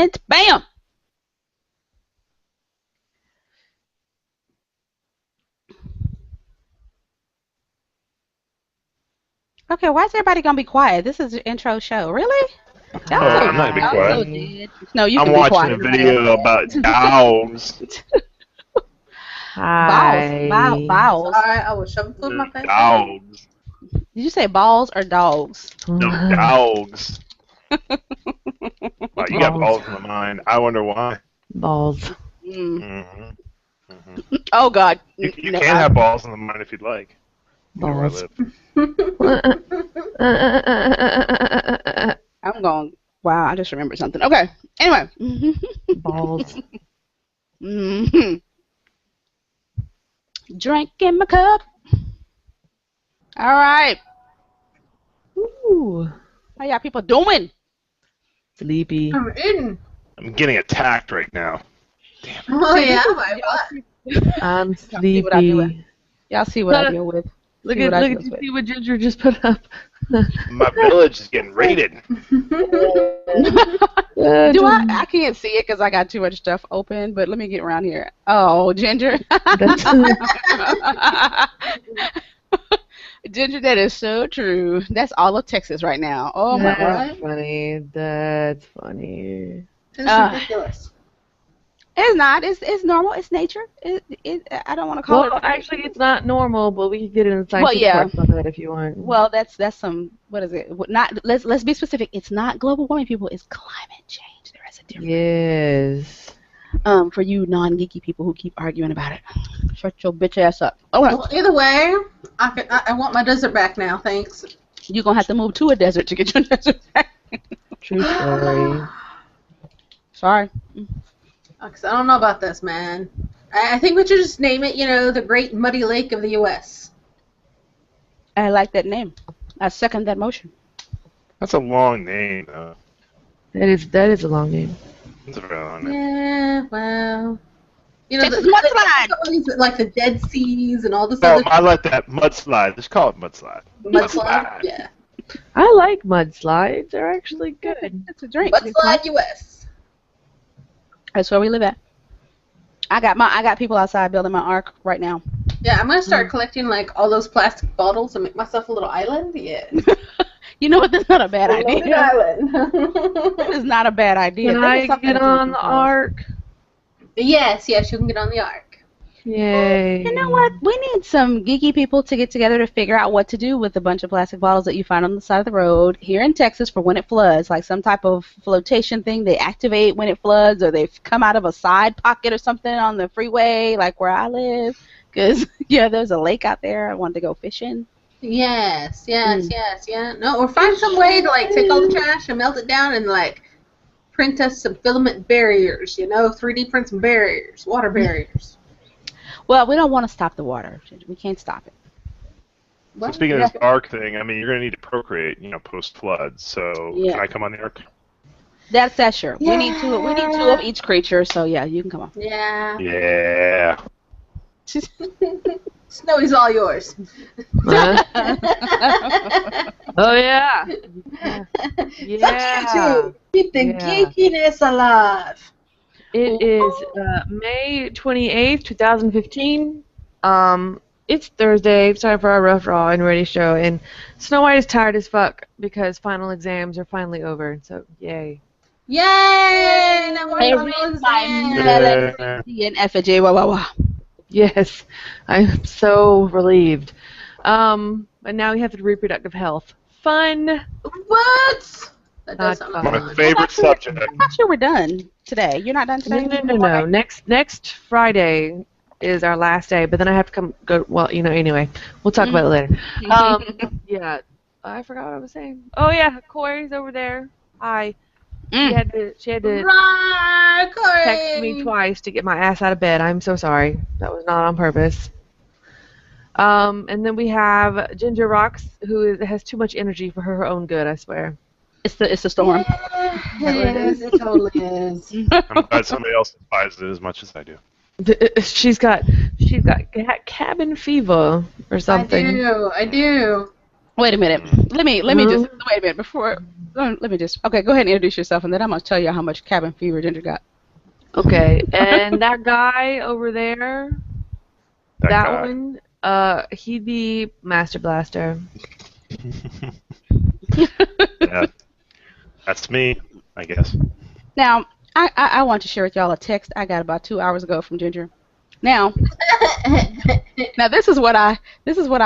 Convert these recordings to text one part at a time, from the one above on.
And bam. Okay, why is everybody gonna be quiet? This is the intro show. Really? Oh, I'm not gonna be quiet. Dead. No, you I'm can be watching quiet. a video about dogs. Hi. Balls. Sorry, I was shoving food in my face. Dogs. Did you say balls or dogs? No, dogs. Wow, you got balls in the mind. I wonder why. Balls. Oh God. You can have balls in the mind if you'd like. Balls. I'm going. Wow, I just remembered something. Okay. Anyway. Balls. Drink in my cup. All right. Ooh. How y'all people doing? Sleepy. I'm in. I'm getting attacked right now. Damn. Oh yeah, my butt. I'm See what I do with. sleepy. Y'all see what I deal with. Look at see what Ginger just put up. My village is getting raided. I can't see it because I got too much stuff open, but let me get around here. Oh, Ginger. Ginger, that is so true. That's all of Texas right now. Oh my God. That's funny. That's funny. It's ridiculous. It's not. It's normal. It's nature. I don't want to call it. Well, actually, it's not normal, but we can get into the scientific parts of it if you want. Well, that's some. What is it? Not. Let's be specific. It's not global warming, people. It's climate change. There is a difference. Yes. For you non-geeky people who keep arguing about it, shut your bitch ass up. Oh, well, either way, I want my desert back now. Thanks. You're gonna have to move to a desert to get your desert back. True story. Sorry. Because I don't know about this, man. I think we should just name it, the Great Muddy Lake of the U.S. I like that name. I second that motion. That's a long name, though. That is a long name. That's a very long name. Yeah, well. Texas mudslide. Like the Dead Seas and all this Oh, other I like that. Mudslide. Just call it mudslide. Mudslide? Yeah. I like mudslides. They're actually good. It's a drink. Mudslide U.S. That's where we live at. I got people outside building my ark right now. Yeah, I'm gonna start collecting like all those plastic bottles and make myself a little island. Yeah. You know what? That's not a bad idea. Island. That is not a bad idea. Can I get on the ark? Yes, you can get on the ark. Yay. You know what? We need some geeky people to get together to figure out what to do with a bunch of plastic bottles that you find on the side of the road here in Texas for when it floods, like some type of flotation thing they activate when it floods, or they come out of a side pocket or something on the freeway, like where I live. Because, there's a lake out there. I wanted to go fishing. Yes. No, or find some way to like take all the trash and melt it down and like print us some filament barriers, 3D print some barriers, water barriers. Well, we don't want to stop the water. We can't stop it. So speaking of this ark thing, I mean, you're going to need to procreate, post-flood. So can I come on the ark? That's sure. Yeah. We need two of each creature, so yeah, you can come on. Yeah. Yeah. Snowy's all yours. Oh, yeah. Yeah. Keep the geekiness alive. It is May 28th, 2015. It's Thursday. It's time for our Rough, Raw, and Ready show. And Snow White is tired as fuck because final exams are finally over. So, yay. Yay! Now we're and effigy. Wah. Yes. I'm so relieved. But now we have the reproductive health. Fun. What? That does sound my favorite subject. I thought you were done today. You're not done today? No. Next Friday is our last day, but then I have to go. Well, anyway, we'll talk about it later. Yeah, I forgot what I was saying. Oh yeah, Cori's over there. Hi. She had to text me twice to get my ass out of bed. I'm so sorry. That was not on purpose. And then we have Ginger Rocks, who has too much energy for her own good. I swear. It's the storm. It totally is. I'm glad somebody else despises it as much as I do. She's got cabin fever or something. I do. Wait a minute. Let me just wait a minute before. Let me just. Okay, go ahead and introduce yourself, and then I'm gonna tell you how much cabin fever Ginger got. Okay, and that guy over there, that guy. one, he'd be Master Blaster. Yeah, that's me, I guess. Now, I want to share with y'all a text I got about 2 hours ago from Ginger. Now this is what I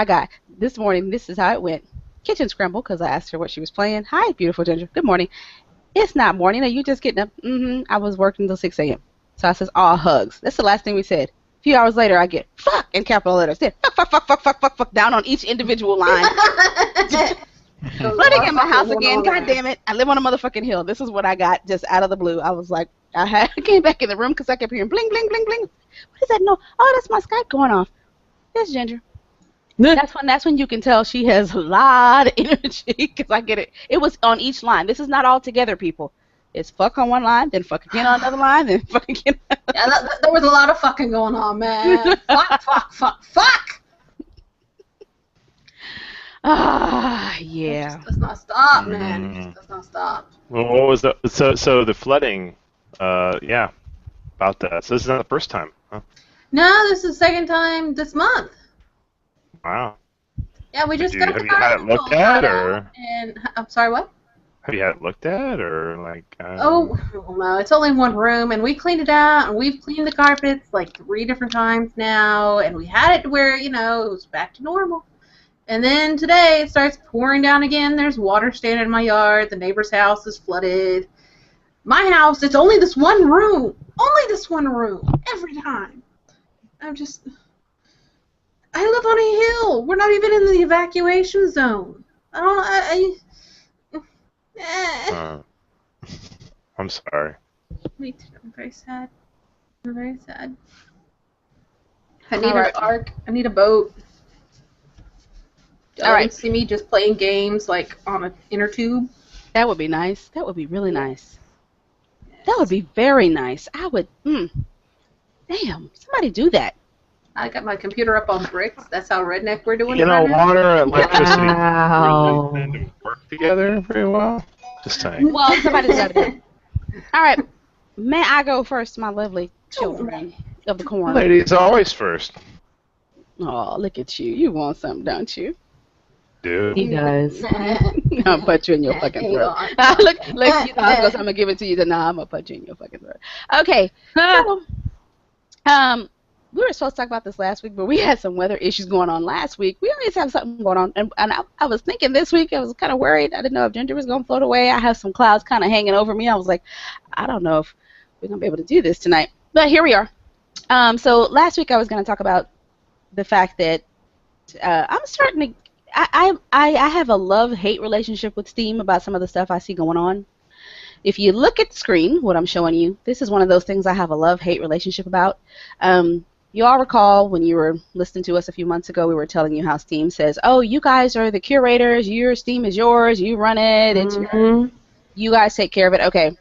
got this morning. This is how it went. Kitchen scramble, because I asked her what she was playing. Hi, beautiful Ginger. Good morning. It's not morning. Are you just getting up? I was working until 6 a.m. So I says, aw, hugs. That's the last thing we said. A few hours later, I get fuck in capital letters. Then fuck down on each individual line. Living in my house again. God damn it. I live on a motherfucking hill. This is what I got just out of the blue. I was like, I came back in the room because I kept hearing bling, bling, bling, bling. What is that? No. Oh, that's my Skype going off. That's Ginger. That's when you can tell she has a lot of energy, because I get it. It was on each line. This is not all together, people. It's fuck on one line, then fuck again on another line, then fuck again. Yeah, there was a lot of fucking going on, man. Fuck. Yeah. It just does not stop, man. It just does not stop. Well, what was the so the flooding? Yeah, about that. So this is not the first time, huh? No, this is the second time this month. Wow. Yeah, we just got have you had it looked at, or? And I'm sorry, what? Have you had it looked at, or like? Oh no, it's only one room, and we cleaned it out, and we've cleaned the carpets like 3 different times now, and we had it to where it was back to normal. And then today it starts pouring down again. There's water standing in my yard. The neighbor's house is flooded. My house, it's only this one room. Only this one room. Every time. I live on a hill. We're not even in the evacuation zone. I'm sorry. Me too. I'm very sad. I'm very sad. I need an ark. I need a boat. All right. See me just playing games like on an inner tube. That would be nice. That would be really nice. Yes. That would be very nice. I would. Damn, somebody do that. I got my computer up on bricks. That's how redneck we're doing. Water and electricity really tend to work together very well. Just saying. Well, somebody's got to do it. All right, may I go first, my lovely children of the corn? Ladies always first. Oh, look at you. You want something, don't you? Dude. He does. I'll put you in your fucking throat. Look, I'm going to give it to you. Nah, I'm going to put you in your fucking throat. Okay. So, we were supposed to talk about this last week, but we had some weather issues going on last week. We always have something going on. And I was thinking this week, I was kind of worried. I didn't know if Ginger was going to float away. I have some clouds kind of hanging over me. I was like, I don't know if we're going to be able to do this tonight. But here we are. So last week I was going to talk about the fact that I'm starting to I have a love-hate relationship with Steam about some of the stuff I see going on. If you look at the screen, what I'm showing you, this is one of those things I have a love-hate relationship about. You all recall when you were listening to us a few months ago, we were telling you how Steam says, oh, you guys are the curators, your Steam is yours, you run it, it's you guys take care of it. Okay.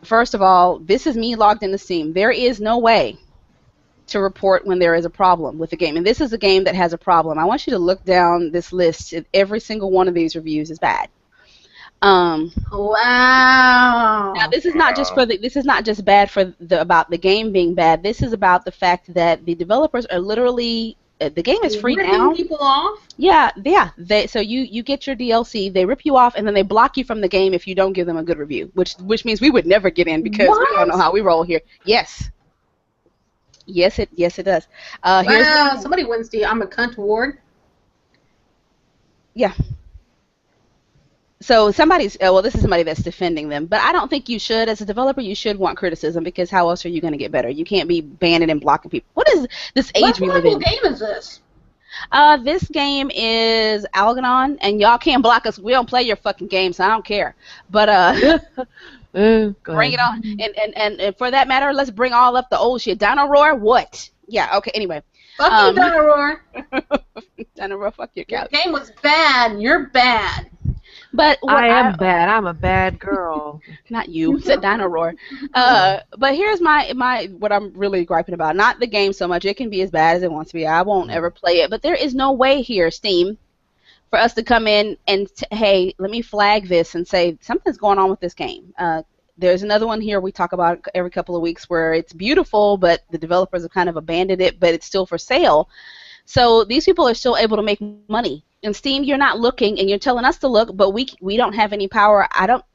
First of all, this is me logged into Steam. There is no way to report when there is a problem with the game. And this is a game that has a problem. I want you to look down this list. Every single one of these reviews is bad. Wow. Now this is not just bad for about the game being bad. This is about the fact that the developers are literally the game is free now. Ripping people off? Yeah. So you get your DLC, they rip you off, and then they block you from the game if you don't give them a good review, which means we would never get in because we don't know how we roll here. Yes. Yes, it does. Wow, somebody wins the I'm a cunt award. Yeah. So this is somebody that's defending them, but I don't think you should. As a developer, you should want criticism because how else are you going to get better? You can't be banning and blocking people. What is this age we live in? What game is this? This game is Algernon, and y'all can't block us. We don't play your fucking game, so I don't care. But bring it on. And for that matter, let's bring all up the old shit. Dino Roar, what? Yeah, okay, anyway. Fuck you, Dino Roar. Dino Roar, fuck your couch. Your game was bad. You're bad. But I am bad. I'm a bad girl. Not you. Said Dino Roar. But here's my what I'm really griping about. Not the game so much. It can be as bad as it wants to be. I won't ever play it. But there is no way here, Steam, for us to come in and hey, let me flag this and say something's going on with this game. There's another one here we talk about every couple of weeks where it's beautiful, but the developers have kind of abandoned it, but it's still for sale. So these people are still able to make money. In Steam, you're not looking, and you're telling us to look, but we don't have any power.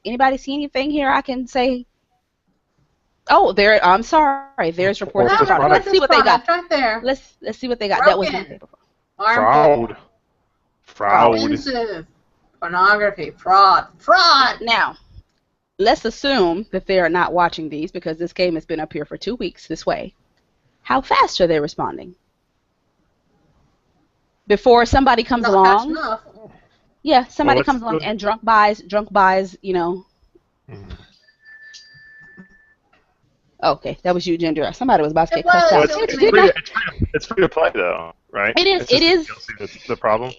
Anybody see anything here I can say? Oh, there. I'm sorry. There's reports. Let's see what they got. Right there. Let's see what they got. That was Fraud. Offensive. Pornography. Fraud. Now, let's assume that they are not watching these because this game has been up here for 2 weeks this way. How fast are they responding? Before somebody comes along. Yeah, somebody comes along and drunk buys, you know. Mm-hmm. Okay, that was you, Ginger. Somebody was about to get cussed out. It's free to play, though, right? It is. The problem?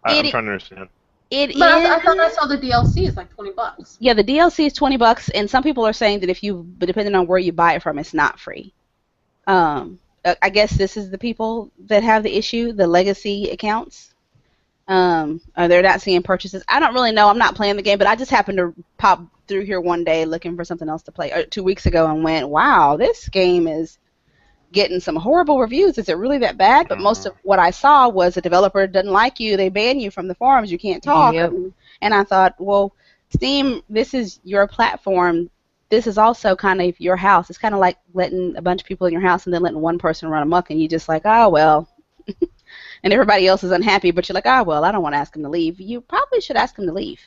I'm trying to understand. I thought I saw the DLC is like $20. Yeah, the DLC is $20, and some people are saying that depending on where you buy it from, it's not free. I guess this is the people that have the issue, the legacy accounts. Or they're not seeing purchases. I don't really know. I'm not playing the game, but I just happened to pop through here one day looking for something else to play 2 weeks ago and went, wow, this game is getting some horrible reviews. Is it really that bad? But most of what I saw was a developer doesn't like you. They ban you from the forums. You can't talk. Yep. And I thought, well, Steam, this is your platform. This is also kind of your house. It's kind of like letting a bunch of people in your house and then letting one person run amok, and you just like, oh, well. And everybody else is unhappy, but you're like, oh, well, I don't want to ask him to leave. You probably should ask him to leave.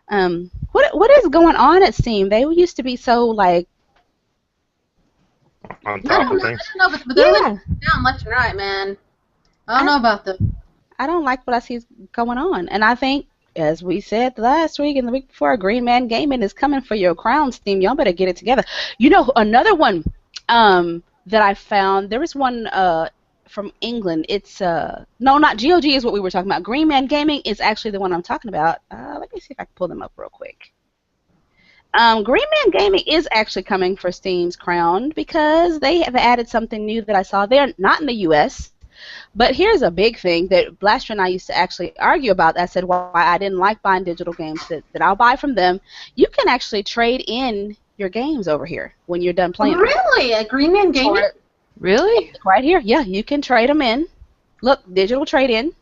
What is going on at Steam? They used to be so, like... On top of things. I don't know, but they're down left and right, man. I don't know about them. I don't like what I see going on. And I think, as we said last week and the week before, Green Man Gaming is coming for your crown, Steam. Y'all better get it together. You know, another one that I found, there was one from England. It's, no, not GOG is what we were talking about. Green Man Gaming is actually the one I'm talking about. Let me see if I can pull them up real quick. Green Man Gaming is actually coming for Steam's crown because they have added something new that I saw. They're not in the U.S., but here's a big thing that Blaster and I used to actually argue about. I said why I didn't like buying digital games that I'll buy from them. You can actually trade in your games over here when you're done playing. Really? A Green Man Gaming? Really? Right here. Yeah, you can trade them in. Look, digital trade-in.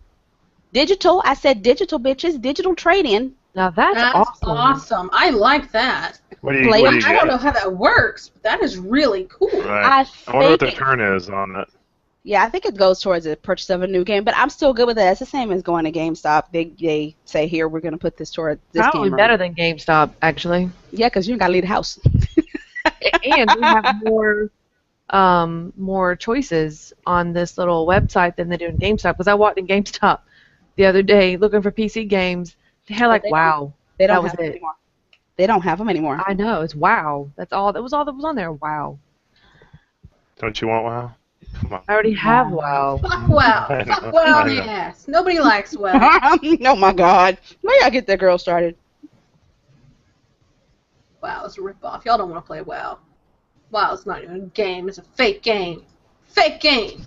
Digital. I said digital, bitches. Digital trade-in. Now that's awesome. I like that. What do you I don't know how that works, but that is really cool. Right. I wonder what the return is on it. Yeah, I think it goes towards the purchase of a new game, but I'm still good with that. It's the same as going to GameStop. They say, here, we're going to put this toward this game. Probably better than GameStop, actually. Yeah, because you ain't got to leave the house. And we have more choices on this little website than they do in GameStop. Because I walked in GameStop the other day looking for PC games. They had like, wow. They don't have them anymore. They don't have them anymore. I know. It's wow. That was all that was on there. Wow. Don't you want WoW? Come on. I already have WoW. Fuck WoW. Fuck WoW, yes. Nobody likes WoW. Oh my God. Maybe I'll get that girl started. WoW is a ripoff. Y'all don't want to play WoW. WoW is not even a game. It's a fake game. Fake game.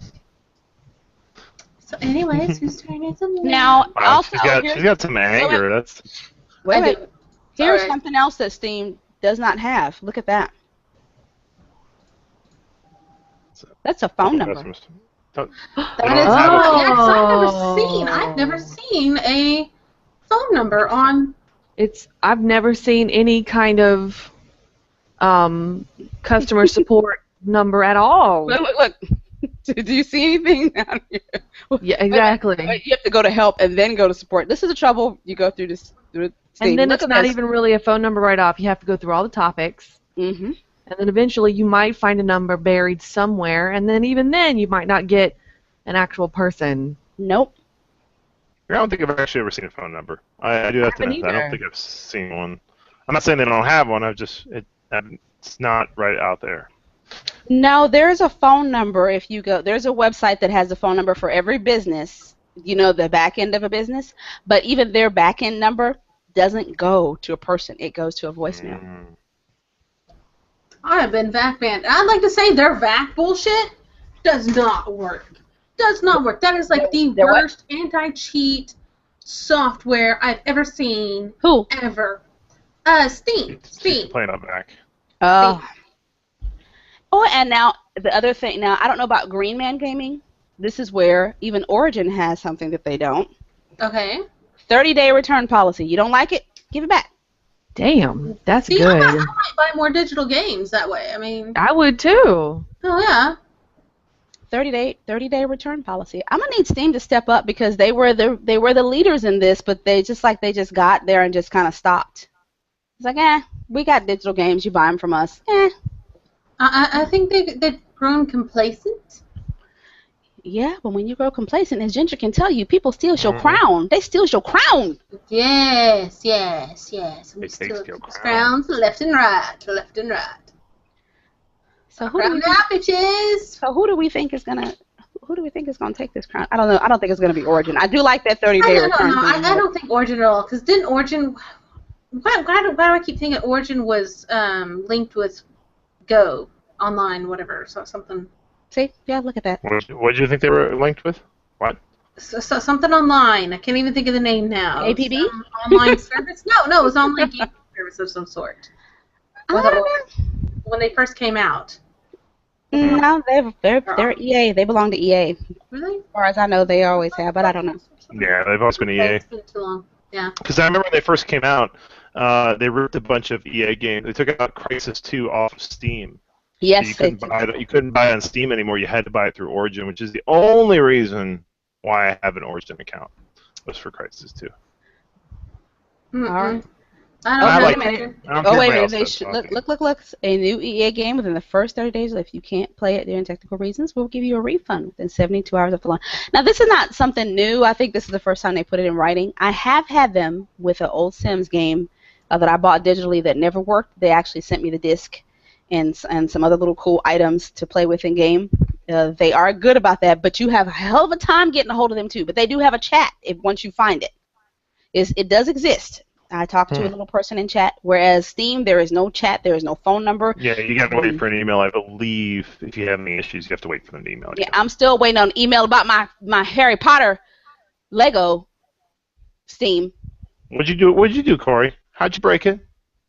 So, anyways, whose turn is it now? Also, she's got some anger. Wait a minute. Here's something else that Steam does not have. Look at that. That's a phone number. I've never seen a phone number on. I've never seen any kind of customer support number at all. Look. Do you see anything down here? Yeah, exactly. You have to go to help and then go to support. This is the trouble. You go through this. And then it's not even really a phone number right off. You have to go through all the topics. Mm-hmm. And then eventually you might find a number buried somewhere, and then even then you might not get an actual person. Nope. I don't think I've actually ever seen a phone number. I do have to admit, I don't think I've seen one. I'm not saying they don't have one. It's not right out there. No, there's a phone number if you go. There's a website that has a phone number for every business, you know, the back end of a business. But even their back end number doesn't go to a person. It goes to a voicemail. Mm. I have been VAC banned. I'd like to say their VAC bullshit does not work. Does not work. That is like the worst anti-cheat software I've ever seen. Who? Ever. Steam. Playing on Mac. Oh. Oh, and now the other thing. Now I don't know about Green Man Gaming. This is where even Origin has something that they don't. Okay. 30-day return policy. You don't like it? Give it back. Damn, that's See, good. I might buy more digital games that way. I mean. I would too. Oh yeah. 30-day return policy. I'm gonna need Steam to step up because they were the leaders in this, but they just got there and just kind of stopped. It's like, we got digital games. You buy them from us. I think they've grown complacent. Yeah, but when you grow complacent, as Ginger can tell you, people steal your crown. They steal your crown. Yes. They We take steal your people's crown. crowns left and right. So Crown now, bitches. who do we think is gonna take this crown? I don't know. I don't think it's gonna be Origin. I do like that 30-day return. I don't think Origin at all. Because didn't Origin? Why do I keep thinking Origin was linked with Go online, whatever, something. See, yeah, look at that. What did you think they were linked with? What? So something online. I can't even think of the name now. APB? Some online service? No, it was online game service of some sort. When they first came out. No, they're EA. They belong to EA. Really? As far as I know, they always have, but I don't know. Yeah, they've always been EA. It's been too long. Yeah. Because I remember when they first came out, they ripped a bunch of EA games. They took out Crysis 2 off of Steam. Yes, So you couldn't buy it on Steam anymore. You had to buy it through Origin, which is the only reason why I have an Origin account. Was for Crysis 2. Mm-mm. All right. I like don't know. it. I don't Oh care wait a what minute! else They says, should so I'll look. A new EA game within the first 30 days. If you can't play it during technical reasons, we'll give you a refund within 72 hours of the launch. Now this is not something new. I think this is the first time they put it in writing. I have had them with an old Sims game that I bought digitally that never worked. They actually sent me the disc and some other little cool items to play with in game. They are good about that, but you have a hell of a time getting a hold of them too. But they do have a chat once you find it. It does exist. I talked to a little person in chat, whereas Steam, there is no chat, there is no phone number. Yeah, you got to wait for an email. I believe if you have any issues, you have to wait for them to email you. Yeah, I'm still waiting on an email about my Harry Potter Lego Steam. What'd you do, Cori? How'd you break it?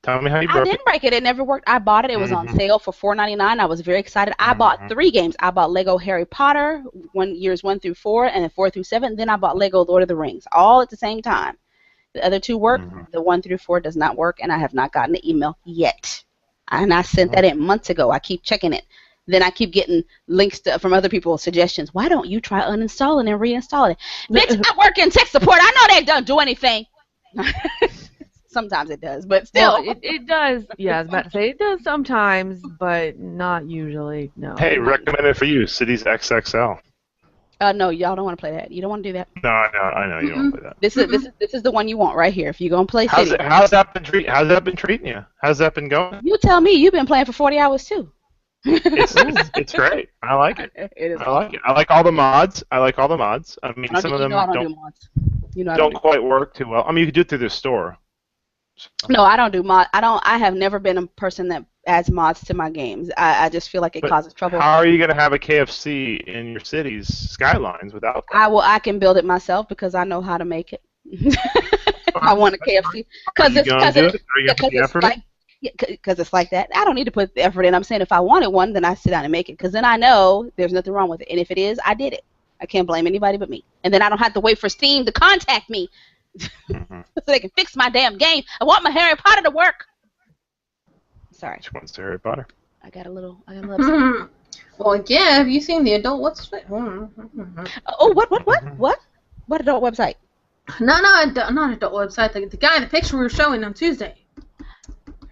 Tell me how you broke I didn't break it. It never worked. I bought it. It was on sale for $4.99. I was very excited. I bought 3 games. I bought Lego Harry Potter, years 1 through 4, and then 4 through 7. Then I bought Lego Lord of the Rings, all at the same time. The other 2 work. The 1 through 4 does not work, and I have not gotten the email yet. And I sent that in months ago. I keep checking it. Then I keep getting links from other people, suggestions. Why don't you try uninstalling and reinstalling it? Bitch, I work in tech support. I know they don't do anything. Sometimes it does, but still. Well, it does. Yeah, I was about to say it does sometimes, but not usually. No. Hey, recommended for you, Cities XXL. No, y'all don't want to play that. You don't want to do that. No, I know you don't want to play that. This is the one you want right here. If you're gonna play City. How's that been treating you? How's that been going? You tell me. You've been playing for 40 hours too. It's great. I like it. It is. I like it. I like all the mods. I mean, some of them do mods. don't quite work too well. I mean, you can do it through the store. No, I don't do mod. I have never been a person that adds mods to my games. I just feel like it causes trouble. How are you going to have a KFC in your city's skylines without that? I can build it myself because I know how to make it. I want a KFC because it's like that. I don't need to put the effort in. I'm saying if I wanted one, then I sit down and make it because then I know there's nothing wrong with it. And if it is, I did it. I can't blame anybody but me. And then I don't have to wait for Steam to contact me so they can fix my damn game. I want my Harry Potter to work. Sorry. Which one's Harry Potter? I got a little upset. Well, yeah. Have you seen the adult website? Oh, what? What adult website? No, not adult website. The guy, the picture we were showing on Tuesday.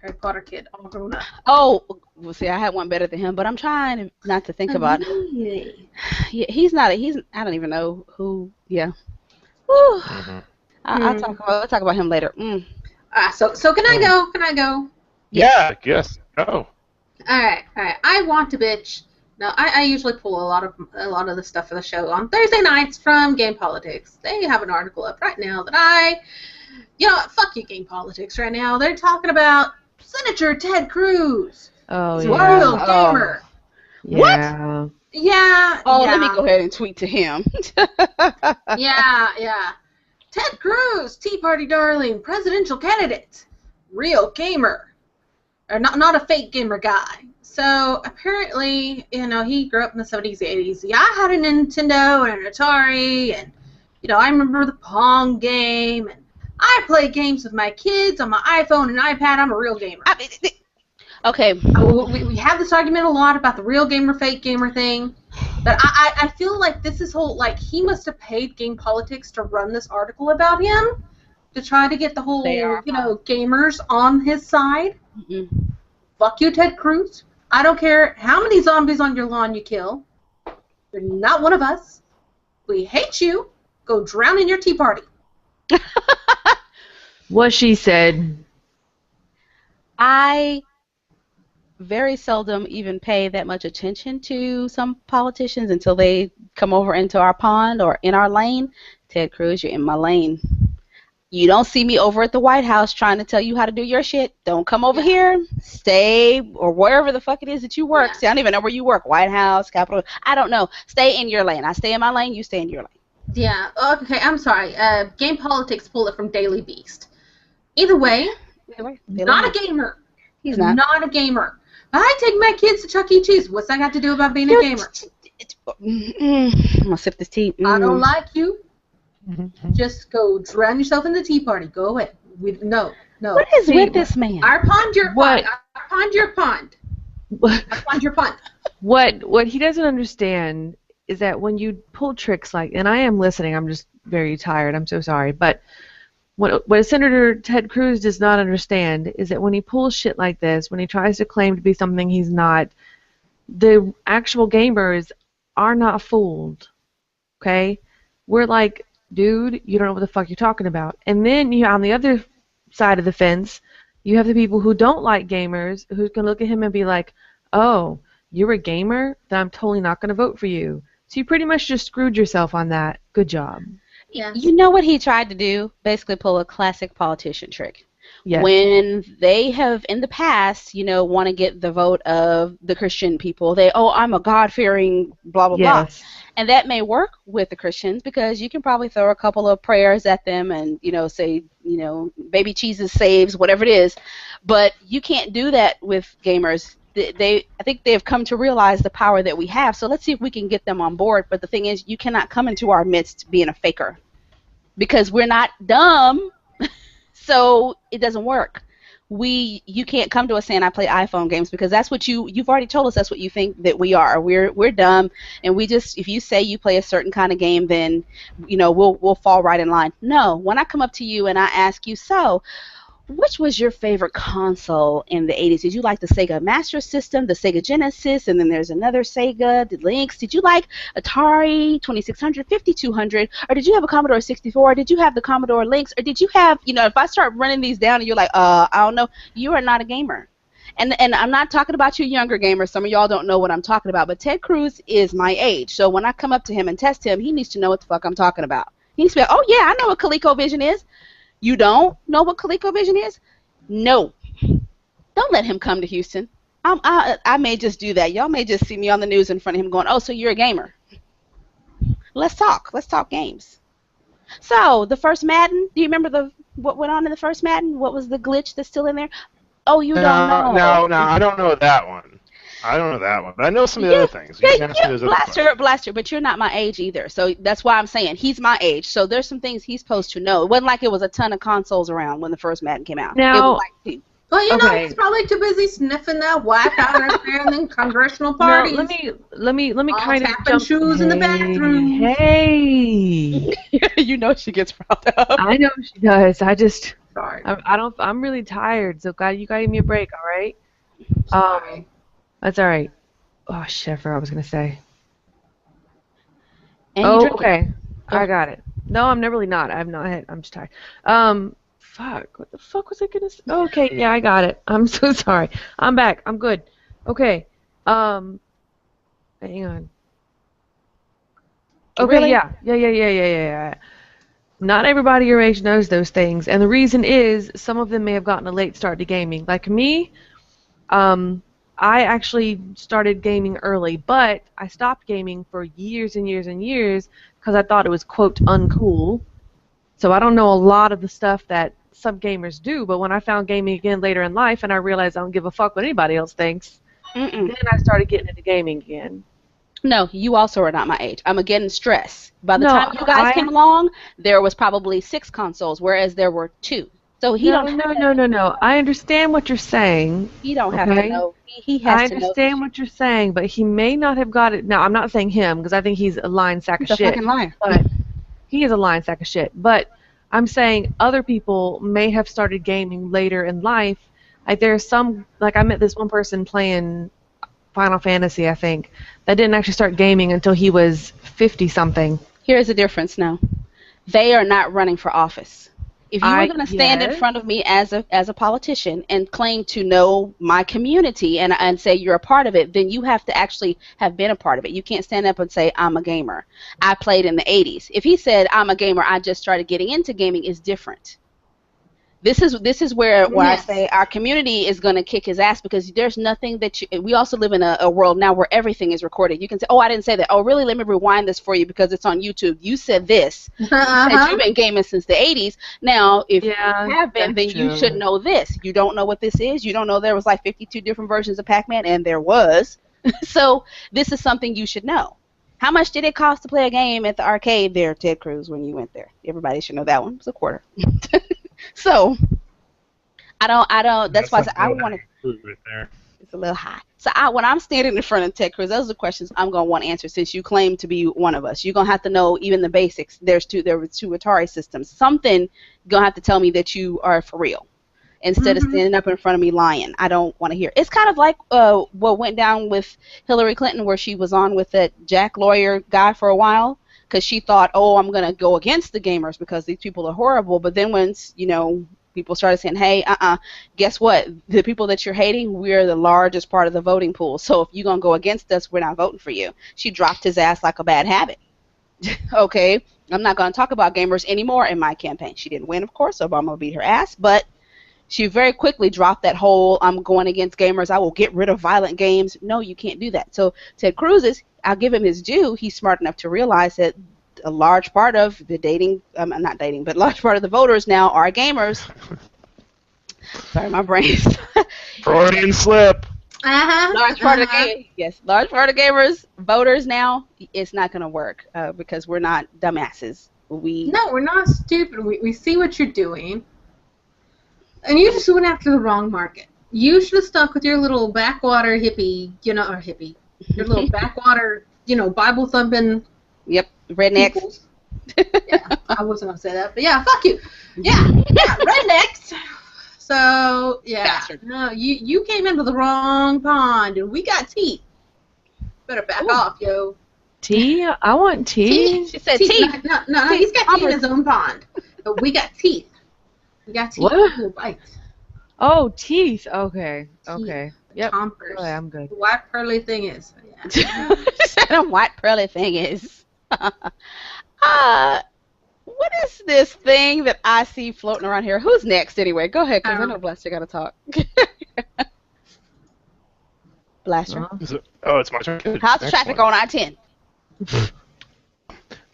Harry Potter kid, all grown up. Oh, well, see, I had one better than him, but I'm trying not to think about it. Yeah, he's not. I don't even know who. Yeah. Whew. I'll talk about him later. So can I go? Can I go? Yeah. Yes. Go. All right. I want to bitch. Now, I usually pull a lot of the stuff for the show on Thursday nights from Game Politics. They have an article up right now that fuck you, Game Politics. Right now, they're talking about Senator Ted Cruz. Oh, He's yeah. a real gamer. Yeah. What? Yeah. Oh, let me go ahead and tweet to him. Yeah. Ted Cruz, Tea Party darling, presidential candidate, real gamer, or not a fake gamer guy. So apparently, he grew up in the 70s, 80s. Yeah, I had a Nintendo and an Atari, and I remember the Pong game, and I play games with my kids on my iPhone and iPad. I'm a real gamer. Okay. We have this argument a lot about the real gamer, fake gamer thing, but I feel like this is he must have paid Game Politics to run this article about him to try to get the whole, gamers on his side. Mm-mm. Fuck you, Ted Cruz. I don't care how many zombies on your lawn you kill. You're not one of us. We hate you. Go drown in your tea party. What she said. I very seldom even pay that much attention to some politicians until they come over into our pond or in our lane. Ted Cruz, you're in my lane. You don't see me over at the White House trying to tell you how to do your shit. Don't come over here. Stay, or wherever the fuck it is that you work. See, I don't even know where you work. White House, Capitol. I don't know. Stay in your lane. I stay in my lane. You stay in your lane. Yeah. Okay, I'm sorry. Game Politics pulled it from Daily Beast. Either way, not a gamer. He's not. Not a gamer. I take my kids to Chuck E. Cheese. What's that got to do about being a gamer? I'm going to sip this tea. I don't like you. Just go drown yourself in the tea party. Go away. No. What is with this man? Our pond, your pond. Our pond, your pond. What? Our pond, your pond. What he doesn't understand is that when you pull tricks like, and I am listening, I'm just very tired, I'm so sorry, but what Senator Ted Cruz does not understand is that when he pulls shit like this, when he tries to claim to be something he's not, the actual gamers are not fooled, okay? We're like, dude, you don't know what the fuck you're talking about. And then on the other side of the fence, you have the people who don't like gamers who can look at him and be like, oh, you're a gamer? Then I'm totally not going to vote for you. So you pretty much just screwed yourself on that. Good job. Yes. You know what he tried to do? Basically pull a classic politician trick. Yes. When they have, in the past, want to get the vote of the Christian people, I'm a God-fearing blah, blah, blah. And that may work with the Christians because you can probably throw a couple of prayers at them and, say, baby Jesus saves, whatever it is. But you can't do that with gamers. I think they've come to realize the power that we have. So let's see if we can get them on board. But the thing is, you cannot come into our midst being a faker because we're not dumb. So it doesn't work. You can't come to us saying I play iPhone games because that's what you've already told us that's what you think that we are. We're dumb, and if you say you play a certain kind of game, then we'll fall right in line. No, when I come up to you and I ask you, so which was your favorite console in the 80s? Did you like the Sega Master System, the Sega Genesis, and then there's another Sega, the Lynx? Did you like Atari 2600, 5200, or did you have a Commodore 64? Or did you have the Commodore Lynx? Or did you have, if I start running these down and you're like, I don't know, you are not a gamer. And I'm not talking about you younger gamers. Some of y'all don't know what I'm talking about, but Ted Cruz is my age. So when I come up to him and test him, he needs to know what the fuck I'm talking about. He needs to be like, oh yeah, I know what ColecoVision is. You don't know what ColecoVision is? No. Don't let him come to Houston. I may just do that. Y'all may just see me on the news in front of him going, oh, so you're a gamer. Let's talk. Let's talk games. So, the first Madden, do you remember what went on in the first Madden? What was the glitch that's still in there? Oh, you don't know. No, I don't know that one. I don't know that one, but I know some of the other things. Blaster, but you're not my age either. So that's why I'm saying he's my age. So there's some things he's supposed to know. It wasn't like it was a ton of consoles around when the first Madden came out. Now, well, he's probably too busy sniffing that whack out right there in the congressional parties. No, let me kind of jump. Shoes in the bathroom. Hey. She gets riled up. I know she does. Sorry. I'm really tired. So you gotta give me a break, all right? Sorry. That's all right. Oh shit! I forgot what I was gonna say. And okay. I got it. No, I'm really not. I'm just tired. Fuck. What the fuck was I gonna say? Okay, yeah, I got it. I'm so sorry. I'm back. I'm good. Okay. Hang on. Okay. Really? Yeah. Not everybody your age knows those things, and the reason is some of them may have gotten a late start to gaming. Like me, I actually started gaming early, but I stopped gaming for years and years and years because I thought it was, quote, uncool. So I don't know a lot of the stuff that some gamers do, but when I found gaming again later in life and I realized I don't give a fuck what anybody else thinks, then I started getting into gaming again. No, you also are not my age. I'm getting stressed. By the No, time you guys came along, there was probably 6 consoles, whereas there were 2. So No. I understand what you're saying. He don't have to know. He has I to know. understand what you're saying, but he may not have got it. Now, I'm not saying him because I think he's a lying sack He's of a shit. fucking liar. But he is a lying sack of shit. But I'm saying other people may have started gaming later in life. Like there's some, like I met this one person playing Final Fantasy, I think, that didn't actually start gaming until he was 50 something. Here's the difference now. They are not running for office. If you were going to stand in front of me as a politician and claim to know my community and say you're a part of it, then you have to actually have been a part of it. You can't stand up and say, I'm a gamer. I played in the 80s. If he said, I'm a gamer, I just started getting into gaming, is different. This is where I say our community is going to kick his ass, because there's nothing that we also live in a world now where everything is recorded. You can say, oh, I didn't say that. Oh, really? Let me rewind this for you because it's on YouTube. You said this. You said you've been gaming since the 80s. Now, if you have been, then you should know this. You don't know what this is. You don't know there was like 52 different versions of Pac-Man, and there was. So this is something you should know. How much did it cost to play a game at the arcade there, Ted Cruz, when you went there? Everybody should know that one. It was a quarter. So, I don't. That's why I said I want to. Right there. It's a little high. So when I'm standing in front of Ted Cruz, those are the questions I'm gonna want answered. Since you claim to be one of us, you're gonna have to know even the basics. There were 2 Atari systems. Something you're gonna have to tell me that you are for real, instead of standing up in front of me lying. I don't want to hear. It's kind of like what went down with Hillary Clinton, where she was on with that Jack lawyer guy for a while. Because she thought, oh, I'm going to go against the gamers because these people are horrible. But then once, people started saying, hey, guess what? The people that you're hating, we're the largest part of the voting pool. So if you're going to go against us, we're not voting for you. She dropped his ass like a bad habit. Okay, I'm not going to talk about gamers anymore in my campaign. She didn't win, of course. Obama beat her ass. But she very quickly dropped that whole, I'm going against gamers, I will get rid of violent games. No, you can't do that. So Ted Cruz I'll give him his due. He's smart enough to realize that a large part of the large part of the voters now are gamers. Sorry, my brain's Freudian slip. Large part of the gamers, voters now, it's not going to work because we're not dumbasses. No, we're not stupid. We see what you're doing. And you just went after the wrong market. You should have stuck with your little backwater hippie, your little backwater, Bible thumping. Yep, rednecks. Yeah, I wasn't gonna say that, but yeah, fuck you. Yeah, rednecks. So yeah, bastard. No, you came into the wrong pond, and we got teeth. Better back off, yo. Tea? I want tea. She said teeth. No, he's got tea in his own pond, but we got teeth. We got teeth. What? Bites. Oh, teeth. Okay. Yep. Chompers. Oh, I'm good. The white pearly thing is. Yeah. The white pearly thing is. What is this thing that I see floating around here? Who's next anyway? Go ahead, because I know Blaster got to talk. Blaster. It's my turn. How's the traffic on I-10?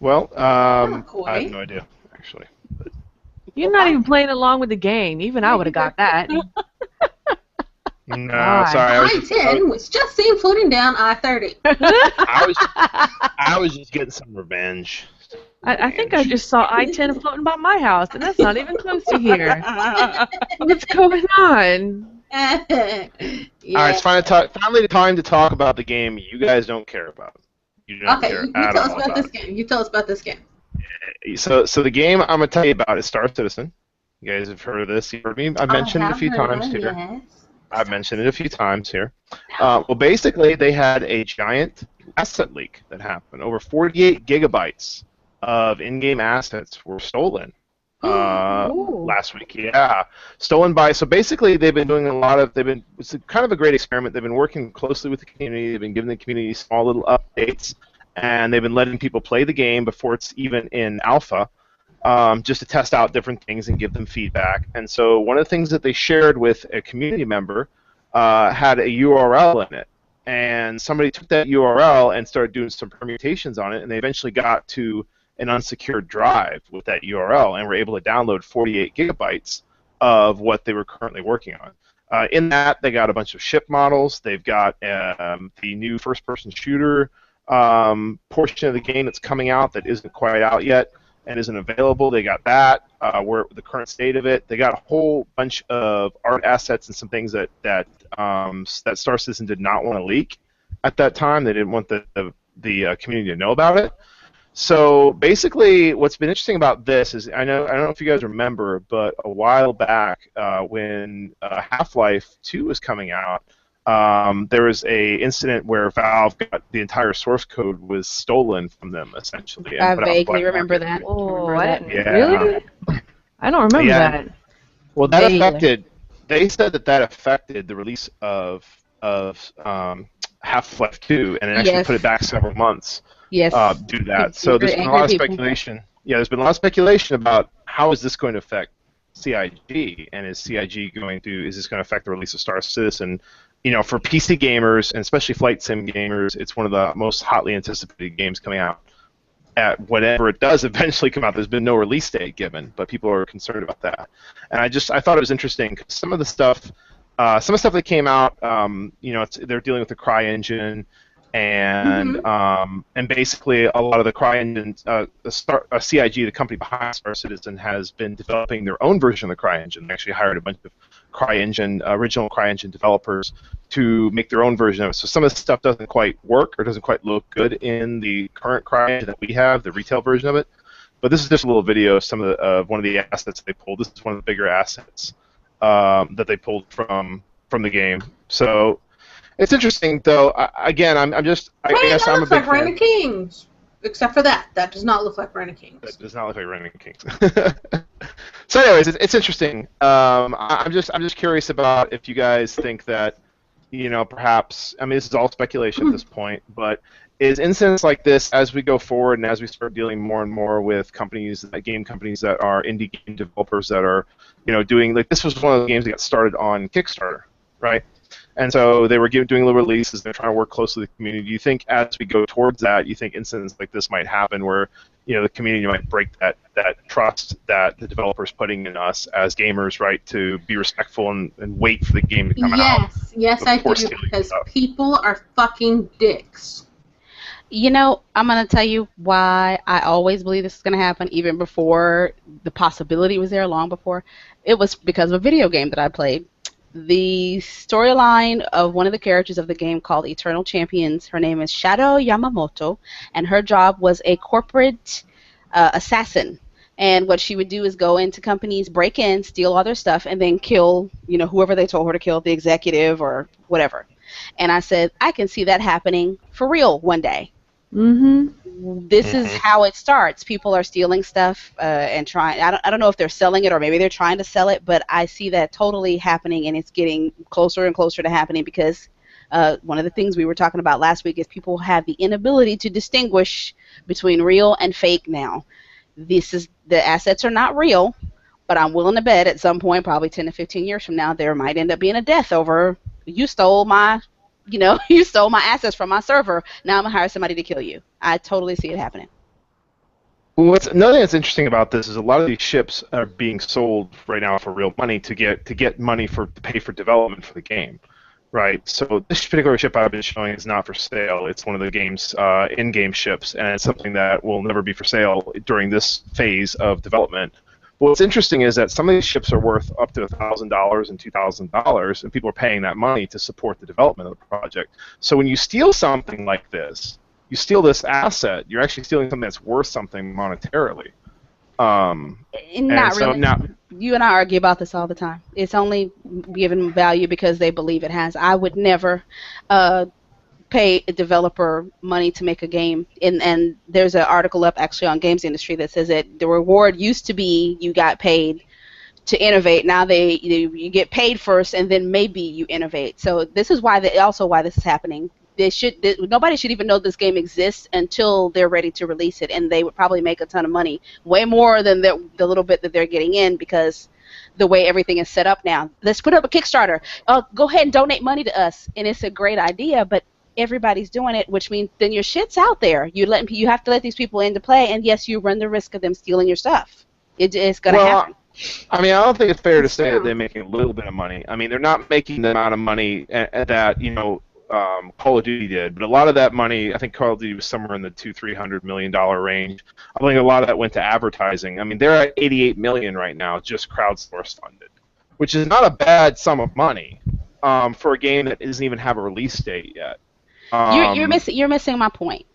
Well, I have no idea, actually. But... You're not even playing along with the game. Even I would have got that. No, sorry. I-10 was just seen floating down I-30. I was just getting some revenge. I think I just saw I-10 floating by my house, and that's not even close to here. What's going on? Yeah. All right, it's finally the time to talk about the game you guys don't care about. You don't care you tell us about this game. You tell us about this game. So the game I'm going to tell you about is Star Citizen. You guys have heard of this. You've heard me. I've mentioned it a few times here. Yes. I've mentioned it a few times here. Well, basically, they had a giant asset leak that happened. Over 48 gigabytes of in-game assets were stolen last week. Yeah, stolen by. So basically, they've been doing it's kind of a great experiment. They've been working closely with the community. They've been giving the community small little updates, and they've been letting people play the game before it's even in alpha. Just to test out different things and give them feedback. And so one of the things that they shared with a community member had a URL in it. And somebody took that URL and started doing some permutations on it, and they eventually got to an unsecured drive with that URL and were able to download 48 gigabytes of what they were currently working on. In that, they got a bunch of ship models. They've got the new first-person shooter portion of the game that's coming out that isn't quite out yet and isn't available. They got that, where the current state of it. They got a whole bunch of art assets and some things that Star Citizen did not want to leak at that time. They didn't want the community to know about it. So basically, what's been interesting about this is I don't know if you guys remember, but a while back when Half-Life 2 was coming out, there was a incident where Valve got the entire source code was stolen from them essentially. I vaguely remember that. Oh, Yeah. Really? I don't remember that. Well, that Vaguely. affected. They said that affected the release of Half-Life 2, and it actually Yes. put it back several months. Yes. Due to that. So there's been a lot of speculation. Yeah, there's been a lot of speculation about how is this going to affect CIG, and is this going to affect the release of Star Citizen? You know, for PC gamers and especially flight sim gamers, it's one of the most hotly anticipated games coming out. At whenever it does eventually come out, there's been no release date given, but people are concerned about that. And I thought it was interesting 'cause some of the stuff that came out, they're dealing with the CryEngine. And basically a lot of the CryEngine, CIG, the company behind Star Citizen, has been developing their own version of the CryEngine. They actually hired a bunch of original CryEngine developers to make their own version of it. So some of the stuff doesn't quite work or doesn't quite look good in the current CryEngine that we have, the retail version of it. But this is just a little video of one of the assets they pulled. This is one of the bigger assets that they pulled from the game. So. It's interesting, though. I guess I'm a big like fan. Reign of Kings. Except for that. That does not look like Reign of Kings. That does not look like Reign of Kings. So anyways, it's interesting. I'm just curious about if you guys think that, perhaps, I mean, this is all speculation at this point, but is incidents like this, as we go forward and as we start dealing more and more with game companies that are indie game developers that are, doing, like, this was one of the games that got started on Kickstarter, right? And so they were doing little releases. They're trying to work closely with the community. Do you think as we go towards that, you think incidents like this might happen where, the community might break that trust that the developers putting in us as gamers, right, to be respectful and wait for the game to come out? Yes, I do, because people are fucking dicks. I'm going to tell you why I always believe this is going to happen, even before the possibility was there, long before. It was because of a video game that I played. The storyline of one of the characters of the game called Eternal Champions, her name is Shadow Yamamoto, and her job was a corporate assassin. And what she would do is go into companies, break in, steal all their stuff, and then kill, whoever they told her to kill, the executive or whatever. And I said, I can see that happening for real one day. This is how it starts. People are stealing stuff and trying. I don't know if they're selling it or maybe they're trying to sell it, but I see that totally happening, and it's getting closer and closer to happening because one of the things we were talking about last week is people have the inability to distinguish between real and fake now. The assets are not real, but I'm willing to bet at some point, probably 10 to 15 years from now, there might end up being a death over you stole my assets from my server. Now I'm going to hire somebody to kill you. I totally see it happening. Well, another thing that's interesting about this is a lot of these ships are being sold right now for real money to get money to pay for development for the game, right? So this particular ship I've been showing is not for sale. It's one of the game's in-game ships, and it's something that will never be for sale during this phase of development. But what's interesting is that some of these ships are worth up to $1,000 and $2,000, and people are paying that money to support the development of the project. So when you steal something like this, you steal this asset, you're actually stealing something that's worth something monetarily. Not really. You and I argue about this all the time. It's only given value because they believe it has. I would never pay a developer money to make a game, and there's an article up actually on Games Industry that says that the reward used to be you got paid to innovate. Now you get paid first, and then maybe you innovate. So this is why why this is happening. Nobody should even know this game exists until they're ready to release it, and they would probably make a ton of money, way more than the little bit that they're getting in, because the way everything is set up now. Let's put up a Kickstarter. Go ahead and donate money to us, and it's a great idea, but everybody's doing it, which means then your shit's out there. You have to let these people into play, and yes, you run the risk of them stealing your stuff. It's going to happen. I mean, I don't think it's fair to That's say true. that they're making a little bit of money. I mean, they're not making the amount of money that Call of Duty did, but a lot of that money, I think Call of Duty was somewhere in the $200-300 million range. I think a lot of that went to advertising. I mean, they're at $88 million right now, just crowdsourced funded, which is not a bad sum of money for a game that doesn't even have a release date yet. You're missing my point.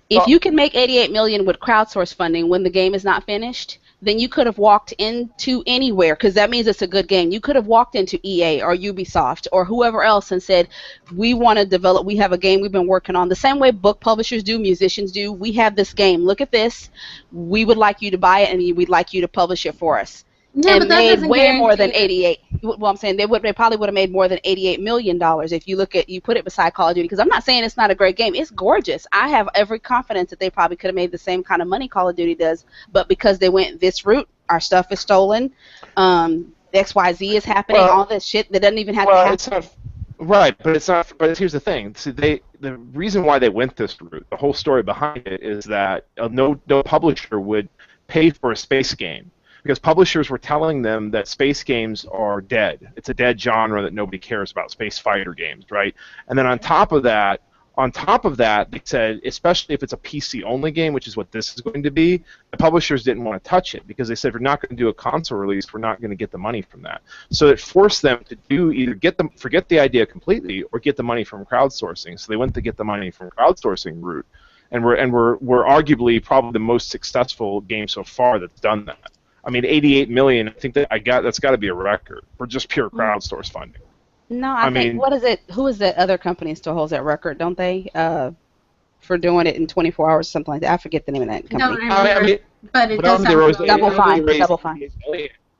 If you can make $88 million with crowdsource funding when the game is not finished, then you could have walked into anywhere, because that means it's a good game. You could have walked into EA or Ubisoft or whoever else and said, we want to develop, we have a game we've been working on. The same way book publishers do, musicians do. We have this game. Look at this. We would like you to buy it, and we'd like you to publish it for us. Yeah, and but that made doesn't way more than guarantee 88. Well, I'm saying they probably would have made more than $88 million if you put it beside Call of Duty. Because I'm not saying it's not a great game. It's gorgeous. I have every confidence that they probably could have made the same kind of money Call of Duty does. But because they went this route, our stuff is stolen. XYZ is happening. All this shit that doesn't even have to happen. It's not right, but it's not. But here's the thing. See, the reason why they went this route, the whole story behind it, is that no publisher would pay for a space game. Because publishers were telling them that space games are dead. It's a dead genre that nobody cares about, space fighter games, right? And then on top of that, they said, especially if it's a PC-only game, which is what this is going to be, the publishers didn't want to touch it because they said, we're not going to do a console release, we're not going to get the money from that. So it forced them to either forget the idea completely or get the money from crowdsourcing. So they went to get the money from crowdsourcing route, and we're arguably probably the most successful game so far that's done that. I mean, 88 million. I think that's got to be a record for just pure crowdsource funding. No, I think, what is it? Who is that other company still holds that record, don't they? For doing it in 24 hours or something like that. I forget the name of that company. But it does sound Double Fine. I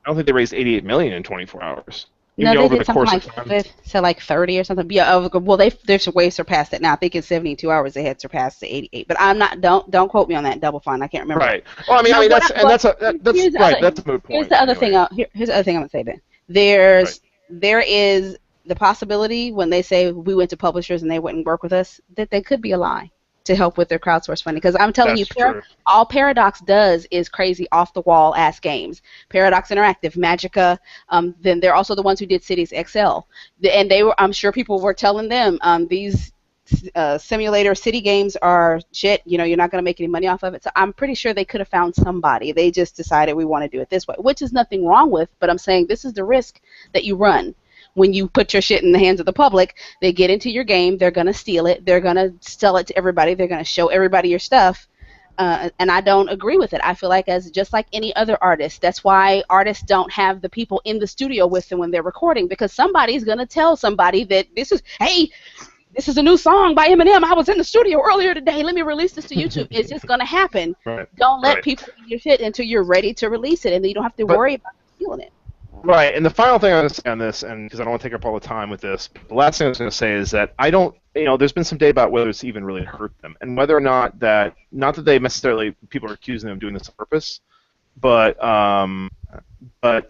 don't think they raised 88 million in 24 hours. No, they did something like 30 or something. Yeah, well, they've way surpassed it now. I think in 72 hours they had surpassed the 88. But I'm not. Don't quote me on that. Double Fine. I can't remember. Right. Well, I mean, that's right. That's a moot point. Here's the other thing. Here's the other thing I'm gonna say. Then there is the possibility when they say we went to publishers and they wouldn't work with us, that they could be a lie to help with their crowdsource funding. Because I'm telling you, all Paradox does is crazy off-the-wall ass games. Paradox Interactive, Magica, then they're also the ones who did Cities XL. And I'm sure people were telling them, these simulator city games are shit, you're not going to make any money off of it. So I'm pretty sure they could have found somebody. They just decided we want to do it this way, which is nothing wrong with, but I'm saying this is the risk that you run. When you put your shit in the hands of the public, they get into your game, they're going to steal it, they're going to sell it to everybody, they're going to show everybody your stuff, and I don't agree with it. I feel like just like any other artist, that's why artists don't have the people in the studio with them when they're recording, because somebody's going to tell somebody that this is a new song by Eminem, I was in the studio earlier today, let me release this to YouTube. It's just going to happen. Right. Don't let people in your shit until you're ready to release it, and then you don't have to worry about stealing it. Right, and the final thing I'm going to say on this, and because I don't want to take up all the time with this, the last thing I was going to say is that I don't, there's been some debate about whether it's even really hurt them, and whether or not that they necessarily, people are accusing them of doing this on purpose, but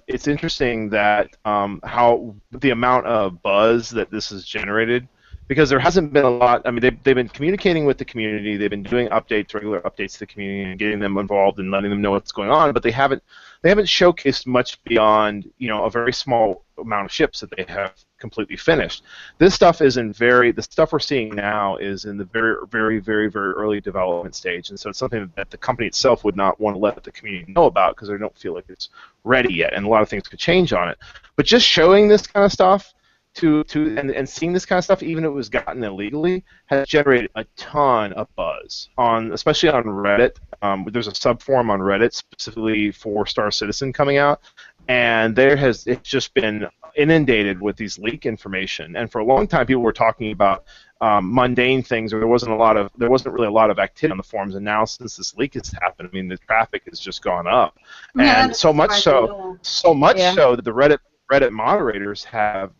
it's interesting that how the amount of buzz that this has generated, because there hasn't been a lot. I mean, they've been communicating with the community, they've been doing regular updates to the community, and getting them involved and letting them know what's going on, but they haven't showcased much beyond a very small amount of ships that they have completely finished. This stuff the stuff we're seeing now is in the very, very, very, very early development stage, and so it's something that the company itself would not want to let the community know about because they don't feel like it's ready yet, and a lot of things could change on it. But just showing this kind of stuff and seeing this kind of stuff, even if it was gotten illegally, has generated a ton of buzz especially on Reddit. There's a subforum on Reddit specifically for Star Citizen coming out, and it's just been inundated with these leak information. And for a long time, people were talking about mundane things, or there wasn't really a lot of activity on the forums. And now, since this leak has happened, I mean, the traffic has just gone up, and so much so that the Reddit moderators have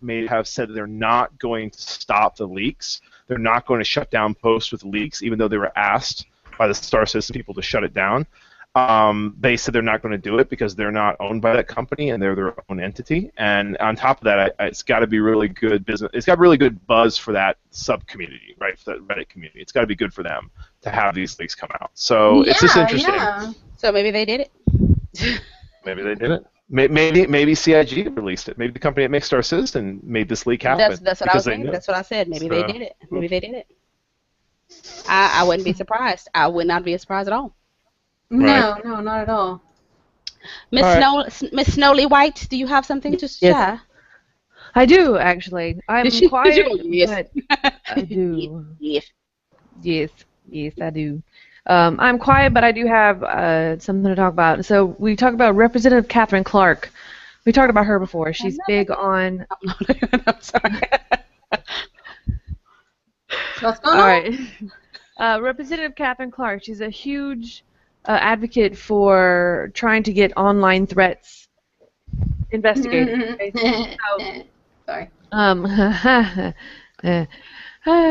said that they're not going to stop the leaks. They're not going to shut down posts with leaks, even though they were asked by the Star Citizen people to shut it down. They said they're not going to do it because they're not owned by that company and they're their own entity. And on top of that, it's got to be really good business. It's got really good buzz for that sub community, right? For that Reddit community, it's got to be good for them to have these leaks come out. So it's just interesting. Yeah. So maybe they did it. Maybe they did it. Maybe CIG released it. Maybe the company that makes Star Citizen made this leak happen. That's what I was saying. That's what I said. Maybe they did it. Maybe they did it. I wouldn't be surprised. I would not be surprised at all. No, not at all. Miss Snowly White, do you have something to share? Yes. I do, actually. I'm quiet, Yes. but I do. Yes. Yes, I do. I'm quiet, but I do have something to talk about. So we talked about Representative Catherine Clark. We talked about her before. She's big on... I'm sorry. What's going on? All right. Representative Catherine Clark, she's a huge advocate for trying to get online threats investigated. Okay? Sorry.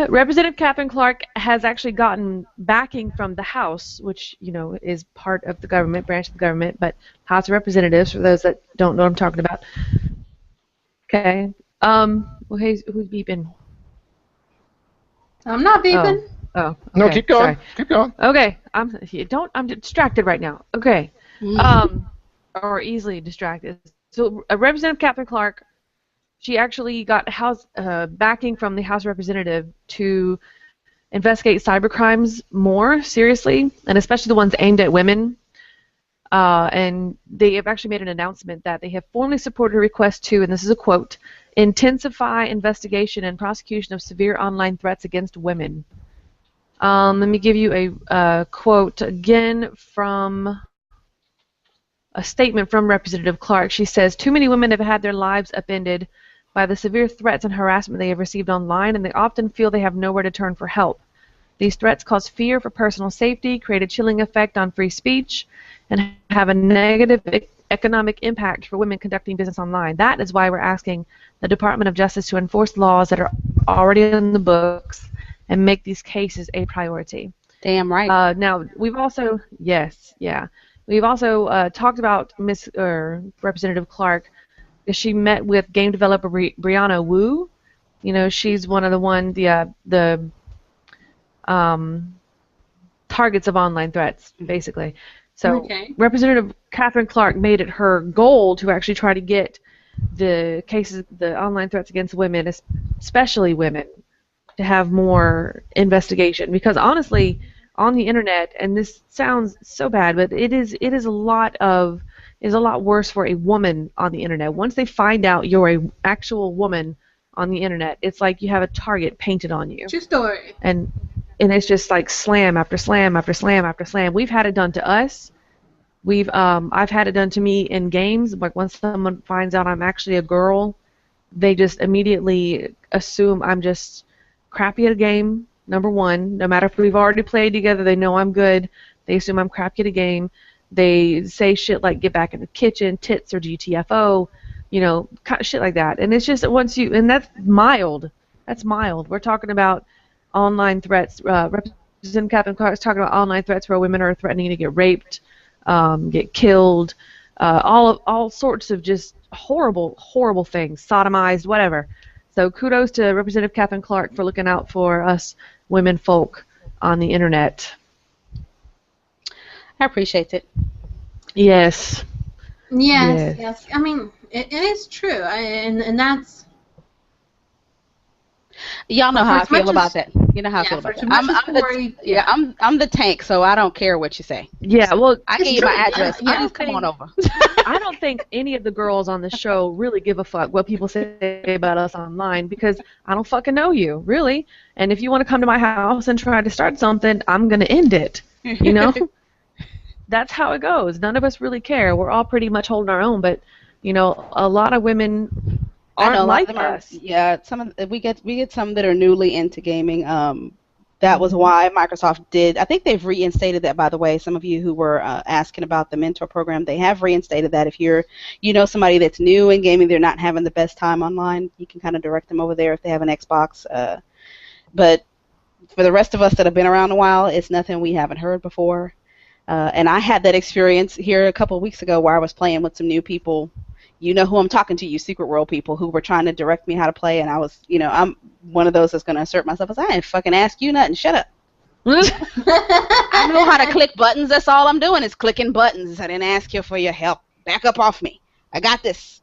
Representative Catherine Clark has actually gotten backing from the House, which, is part of the government, branch of the government, but House of Representatives, for those that don't know what I'm talking about. Okay. Well, hey, who's beeping? I'm not beeping. Oh, okay. No, keep going. Sorry. Keep going. Okay. I'm distracted right now. Okay. Or easily distracted. So, Representative Catherine Clark, she actually got House backing from the House Representative to investigate cybercrimes more seriously, and especially the ones aimed at women. And they have actually made an announcement that they have formally supported a request to, and this is a quote, intensify investigation and prosecution of severe online threats against women. Let me give you a quote again from a statement from Representative Clark. She says, "Too many women have had their lives upended by the severe threats and harassment they have received online, and they often feel they have nowhere to turn for help. These threats cause fear for personal safety, create a chilling effect on free speech, and have a negative economic impact for women conducting business online. That is why we're asking the Department of Justice to enforce laws that are already in the books and make these cases a priority." Damn right. Now, we've also, we've also talked about Representative Clark. She met with game developer Brianna Wu. She's one of the targets of online threats, basically. So Representative Catherine Clark made it her goal to actually try to get the online threats against women, especially women, to have more investigation. Because honestly, on the internet, and this sounds so bad, but it is a lot worse for a woman on the internet. Once they find out you're an actual woman on the internet, it's like you have a target painted on you. True story. And it's just like slam after slam after slam after slam. We've had it done to us. I've had it done to me in games. Like once someone finds out I'm actually a girl, they just immediately assume I'm just crappy at a game. Number one, no matter if we've already played together, they know I'm good. They assume I'm crappy at a game. They say shit like "get back in the kitchen," "tits," or "GTFO," shit like that. And it's just and that's mild. That's mild. We're talking about online threats. Representative Catherine Clark is talking about online threats where women are threatening to get raped, get killed, all sorts of just horrible, horrible things, sodomized, whatever. So kudos to Representative Catherine Clark for looking out for us women folk on the internet. I appreciate it. Yes. Yes. I mean, it is true, and that's. Y'all know how I feel about that. You know how I feel about that. I'm the tank, so I don't care what you say. Yeah, well, I give you my address. Come on over. I don't think any of the girls on the show really give a fuck what people say about us online because I don't fucking know you, really. And if you want to come to my house and try to start something, I'm gonna end it. That's how it goes. None of us really care. We're all pretty much holding our own, but a lot of women aren't like us. We get some that are newly into gaming. That was why Microsoft did. I think they've reinstated that, by the way. Some of you who were asking about the mentor program, they have reinstated that. If you're, somebody that's new in gaming, they're not having the best time online, you can kind of direct them over there if they have an Xbox. But for the rest of us that have been around a while, it's nothing we haven't heard before. And I had that experience here a couple of weeks ago where I was playing with some new people. You know who I'm talking to, you Secret World people who were trying to direct me how to play, and I was, I'm one of those that's going to assert myself as I didn't fucking ask you nothing. Shut up. I know how to click buttons. That's all I'm doing is clicking buttons. I didn't ask you for your help. Back up off me. I got this.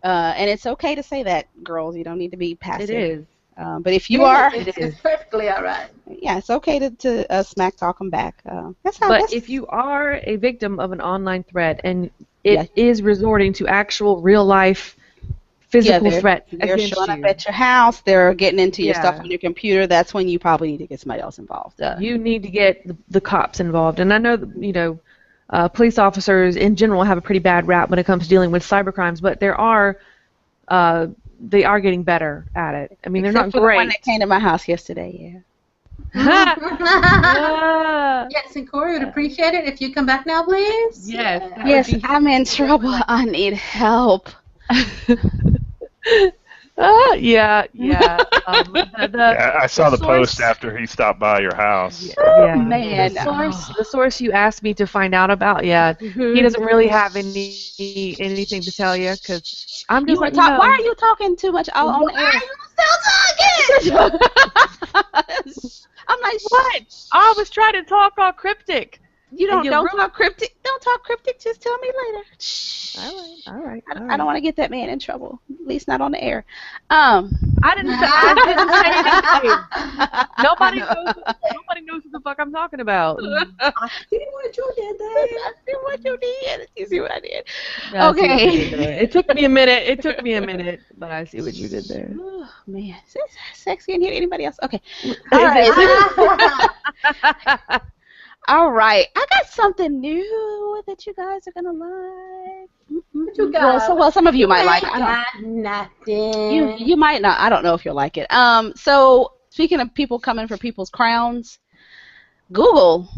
And it's okay to say that, girls. You don't need to be passive. It is. But if you are, it's perfectly all right. Yeah, it's okay to smack talk them back. But if you are a victim of an online threat and it is resorting to actual real life physical threats they're against showing you, up at your house, they're getting into your stuff on your computer, that's when you probably need to get somebody else involved. You need to get the cops involved. And I know that, police officers in general have a pretty bad rap when it comes to dealing with cybercrimes, but they are getting better at it. I mean, they're Except not for great. The one that came to my house yesterday, Yes, and Cori would appreciate it if you come back now, please. Yes, I'm in trouble. I need help. Yeah. I saw the post after he stopped by your house. Yeah. Man. The source you asked me to find out about, he doesn't really have anything to tell you because I'm just why are you talking too much all on air? Why are you still talking? I'm like, what? I was trying to talk all cryptic. Don't talk cryptic. Don't talk cryptic. Just tell me later. Shh. All right. I don't want to get that man in trouble. At least not on the air. I didn't say anything. Nobody knows what the fuck I'm talking about. I see what you did there. I see what you did. You see what I did? Yeah, Okay. It took me a minute. But I see what you did there. Oh, man. Is this sexy in here? Anybody else? Okay. All right. All right. I got something new that you guys are going to like. What you got? Well, some of you might like it. Nothing. You might not. I don't know if you'll like it. So, speaking of people coming for people's crowns, Google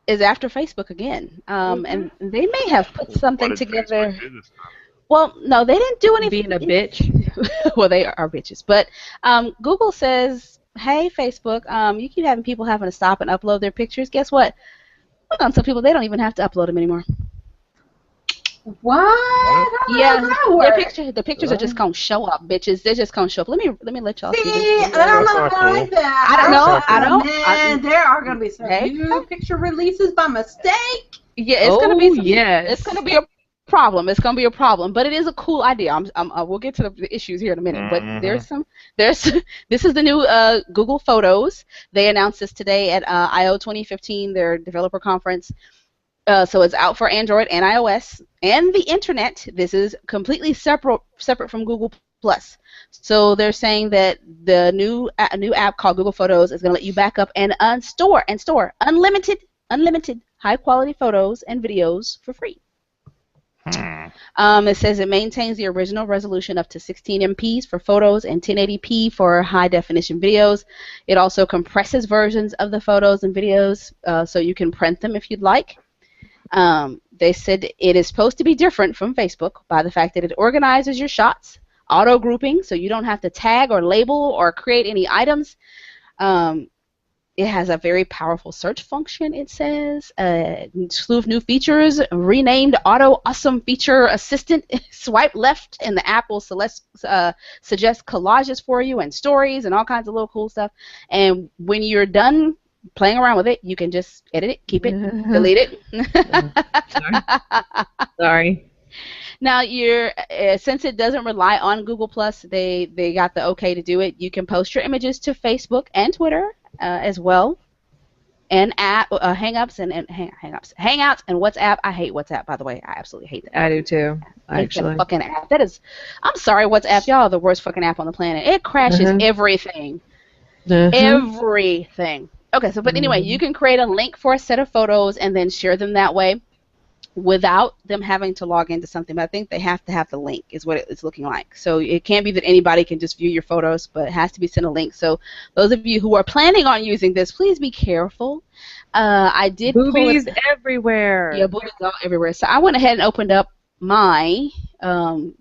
is after Facebook again. And they may have put something together. Well, no, they didn't do anything. Being a bitch. Well, they are bitches. But Google says, hey, Facebook, you keep having people having to stop and upload their pictures. Guess what? We're going to tell people they don't even have to upload them anymore. What? Yeah, the pictures are just going to show up, bitches. They're just going to show up. Let me let y'all see this. I'm not going to like that. I don't know. Man, there are going to be some new picture releases by mistake. Yeah, it's going to be yes. It's going to be a problem. It's going to be a problem, but it is a cool idea. We'll get to the issues here in a minute, but this is the new Google Photos. They announced this today at I/O 2015, their developer conference. So it's out for Android and iOS and the internet. This is completely separate from Google Plus. So they're saying that the new app called Google Photos is going to let you back up and store unlimited high quality photos and videos for free. It says it maintains the original resolution up to 16 MPs for photos and 1080p for high-definition videos. It also compresses versions of the photos and videos so you can print them if you'd like. They said it is supposed to be different from Facebook by the fact that it organizes your shots, auto-grouping, so you don't have to tag or label or create any items. It has a very powerful search function, it says. A slew of new features, renamed Auto Awesome Feature Assistant. Swipe left and the app will suggest collages for you and stories and all kinds of little cool stuff. And when you're done playing around with it, you can just edit it, keep it, delete it. Sorry. Now, since it doesn't rely on Google Plus, they got the okay to do it. You can post your images to Facebook and Twitter as well, and Hangouts and Hangouts and WhatsApp. I hate WhatsApp, by the way. I absolutely hate that. I do too. I hate that fucking app. I'm sorry, WhatsApp. Y'all are the worst fucking app on the planet. It crashes everything. Everything. Okay, but anyway, you can create a link for a set of photos and then share them that way without them having to log into something. But I think they have to have the link is what it's looking like. So it can't be that anybody can just view your photos, but it has to be sent a link. So those of you who are planning on using this, please be careful. I did boobies everywhere. Yeah, boobies all everywhere. So I went ahead and opened up my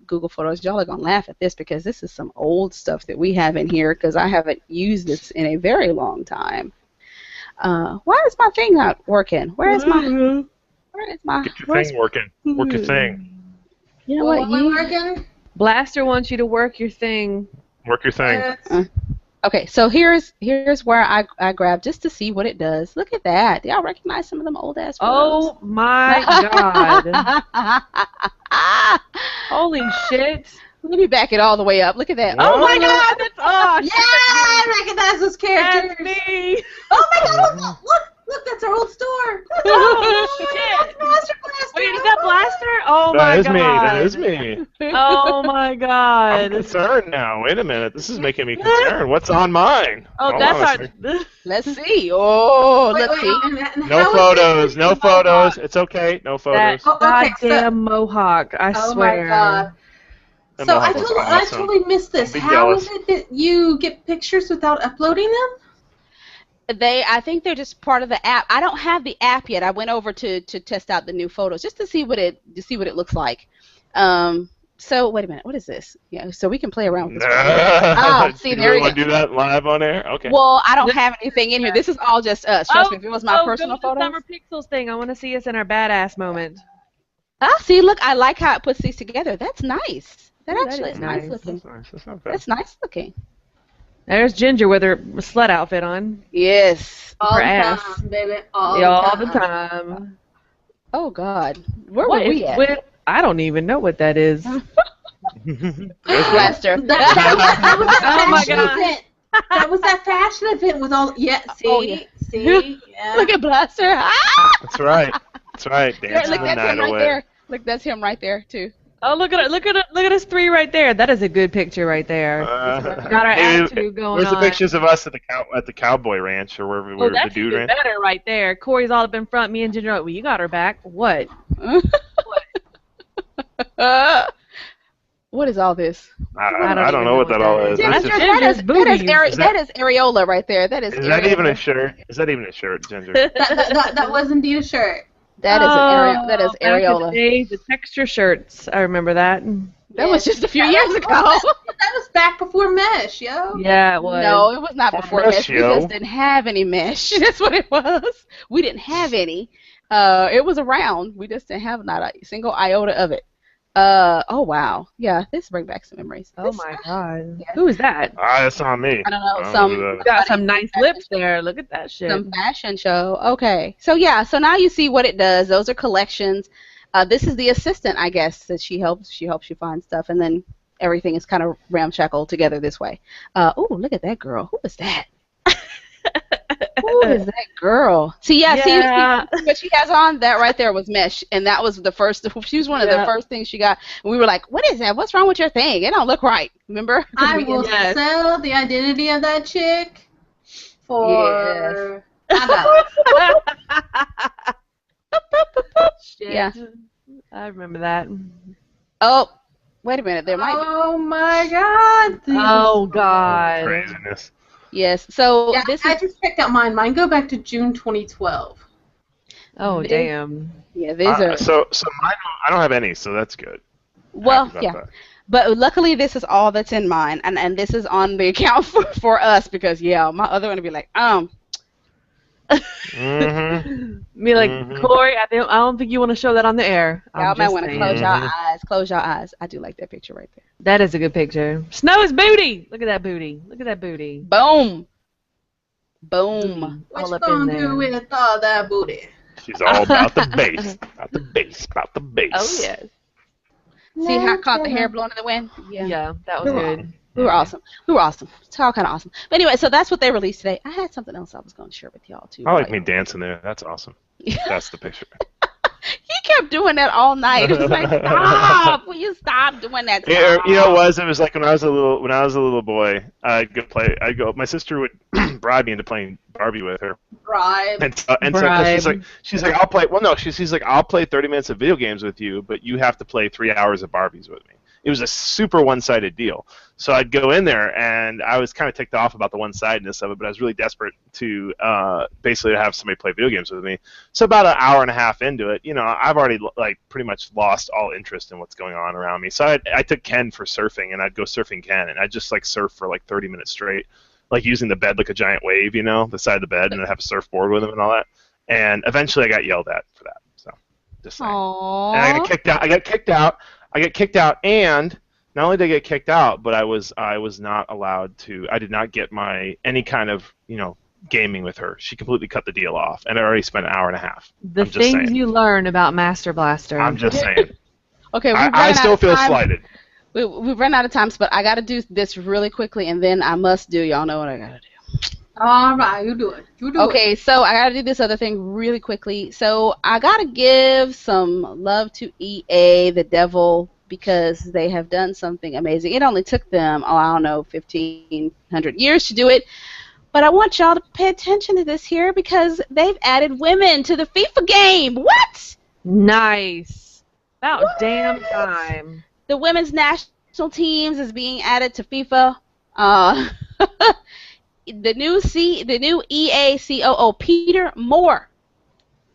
Google Photos. Y'all are going to laugh at this because this is some old stuff that we have in here because I haven't used this in a very long time. Why is my thing not working? Where is my? Get your thing working. Work your thing. You know Well, what? am I You working? Blaster wants you to work your thing. Work your thing. okay? So here's where I grabbed just to see what it does. Look at that. Do y'all recognize some of them old ass photos? Oh my god. Holy shit. Let me back it all the way up. Look at that. What? Oh my god, that's Yeah, I recognize those characters. That's me. Oh my god, look, that's our old store. Oh, shit. Master Blaster. Wait, is that Blaster? Oh That my is god. me. That is me. Oh my I'm god. concerned now. Wait a minute. This is making me concerned. What's on mine? Oh, Hold that's on a our. second. Let's see. Oh, Wait, let's see. and No how is photos. this No Mohawk? photos. It's okay. No That photos. Oh, okay, goddamn mohawk, I Oh swear. my god. That So I Mohawk was totally awesome. missed this. Don't be How is jealous. it that you get pictures without uploading them? I think they're just part of the app. I don't have the app yet. I went over to test out the new photos just to see what it looks like. So wait a minute, what is this? Yeah, so we can play around with this. Oh, see, you there really you want go. to do that live on air? Okay. Well, I don't have anything in here. This is all just us. Trust me, if it was my personal go to the photos. Summer Pixels thing. I want to see us in our badass moment. Ah, see, look, I like how it puts these together. That's nice. That Ooh, actually that is is nice nice. looking. That's nice. That's not bad. That's nice looking. There's Ginger with her sled outfit on. Yes. All Her the ass. time, baby. All All the the time. time. Oh God, where What were we is at? with? I don't even know what that is. Blaster. That was that Oh my fashion God. event. That was that fashion event with all. Yeah, see, Oh, yeah. see, yeah. Look at Blaster. Ah! That's right. That's right. Dancing Look, the that's night him right away. there. Look, that's him right there too. Oh, look at it! Look at it! Look at us three right there. That is a good picture right there. Got our Hey, attitude going where's the on. pictures of us at the cowboy ranch or wherever we Oh, were, the that's dude even ranch? better right there. Corey's all up in front. Me and Ginger, well, you got her back. What? What is all this? I don't know what that all is. That's Ginger, just, that is boobies. that is areola right there. That is. is that even areola. a shirt? Is that even a shirt, Ginger? That was indeed a shirt. That is that is Back in the areola. days, the texture shirts. I remember that. That was just a few Yeah, years that ago. That was back before mesh, yo. Yeah, it was. No, it was not before mesh. We Yo. just didn't have any mesh. That's what it was. We didn't have any. It was around. We just didn't have not a single iota of it. Oh wow. Yeah, this brings back some memories. Oh This- my god. Yeah. Who is that? That's on me. I don't know. Oh, Some You got some nice lips there. Look at that shit. some fashion show. Okay. So yeah, so now you see what it does. Those are collections. This is the assistant, I guess, that she helps you find stuff, and then everything is kind of ramshackle together this way. Oh, look at that girl. Who is that? Who is that girl? See, see what she has on? That right there was mesh, and that was the first. She was one of the first things she got. And we were like, "What is that? What's wrong with your thing? It don't look right." Remember? 'Cause I we will didn't- sell the identity of that chick for Shit. Yeah. I remember that. Oh, wait a minute. There might be. Oh my god. Oh god. Craziness. Yes. So Yeah, this I is. just checked out mine. Mine go back to June 2012. Oh This- damn. Yeah, these are. So mine, I don't have any, so that's good. Well, Happy about yeah. that. But luckily, this is all that's in mine, and this is on the account for us because my other one would be like, Mm-hmm. Me like Mhm. Corey. I don't think you want to show that on the air. y'all I'm might just want to saying. close your Mhm. eyes. Close your eyes. I do like that picture right there. That is a good picture. Snow's booty. Look at that booty. Look at that booty. Boom. Boom. Which All up in gonna there. do with all that booty? She's all about the bass. About the bass. About the bass. Oh yes. See how I caught the hair blowing in the wind? Yeah, that was good. We were awesome. We were awesome. It's all kind of awesome. But anyway, so that's what they released today. I had something else I was going to share with y'all too. I like me dancing there. That's awesome. Yeah. That's the picture. He kept doing that all night. It was like, stop! Will you stop doing that? Yeah, Stop. you know, it was like when I was a little boy. I'd go. My sister would bribe me into playing Barbie with her, Right. and so 'cause she's like, I'll play. Well, no, she's like, I'll play 30 minutes of video games with you, but you have to play 3 hours of Barbies with me. It was a super one-sided deal. So I'd go in there, and I was kind of ticked off about the one-sidedness of it, but I was really desperate to basically have somebody play video games with me. So about an hour and a half into it, I've already like pretty much lost all interest in what's going on around me. So I took Ken for surfing, and I'd go surfing Ken, and I'd just like surf for like 30 minutes straight. like using the bed like a giant wave, the side of the bed, and then have a surfboard with him and all that. And eventually I got yelled at for that. So, just saying. Aww. And I got kicked out. I got kicked out, and not only did I get kicked out, but I was not allowed to. I did not get any kind of gaming with her. She completely cut the deal off, and I already spent an hour and a half. The things you learn about Master Blaster. I'm just saying. Okay, I still feel slighted. We've run out of time, but I got to do this really quickly, and then I must do. Y'all know what I got to do. All right, you do it. Okay, so I got to do this other thing really quickly. So I got to give some love to EA, the devil, because they have done something amazing. It only took them, I don't know, 1,500 years to do it. But I want y'all to pay attention to this here because they've added women to the FIFA game. What? Nice. About damn time. The women's national teams is being added to FIFA. The new EA COO Peter Moore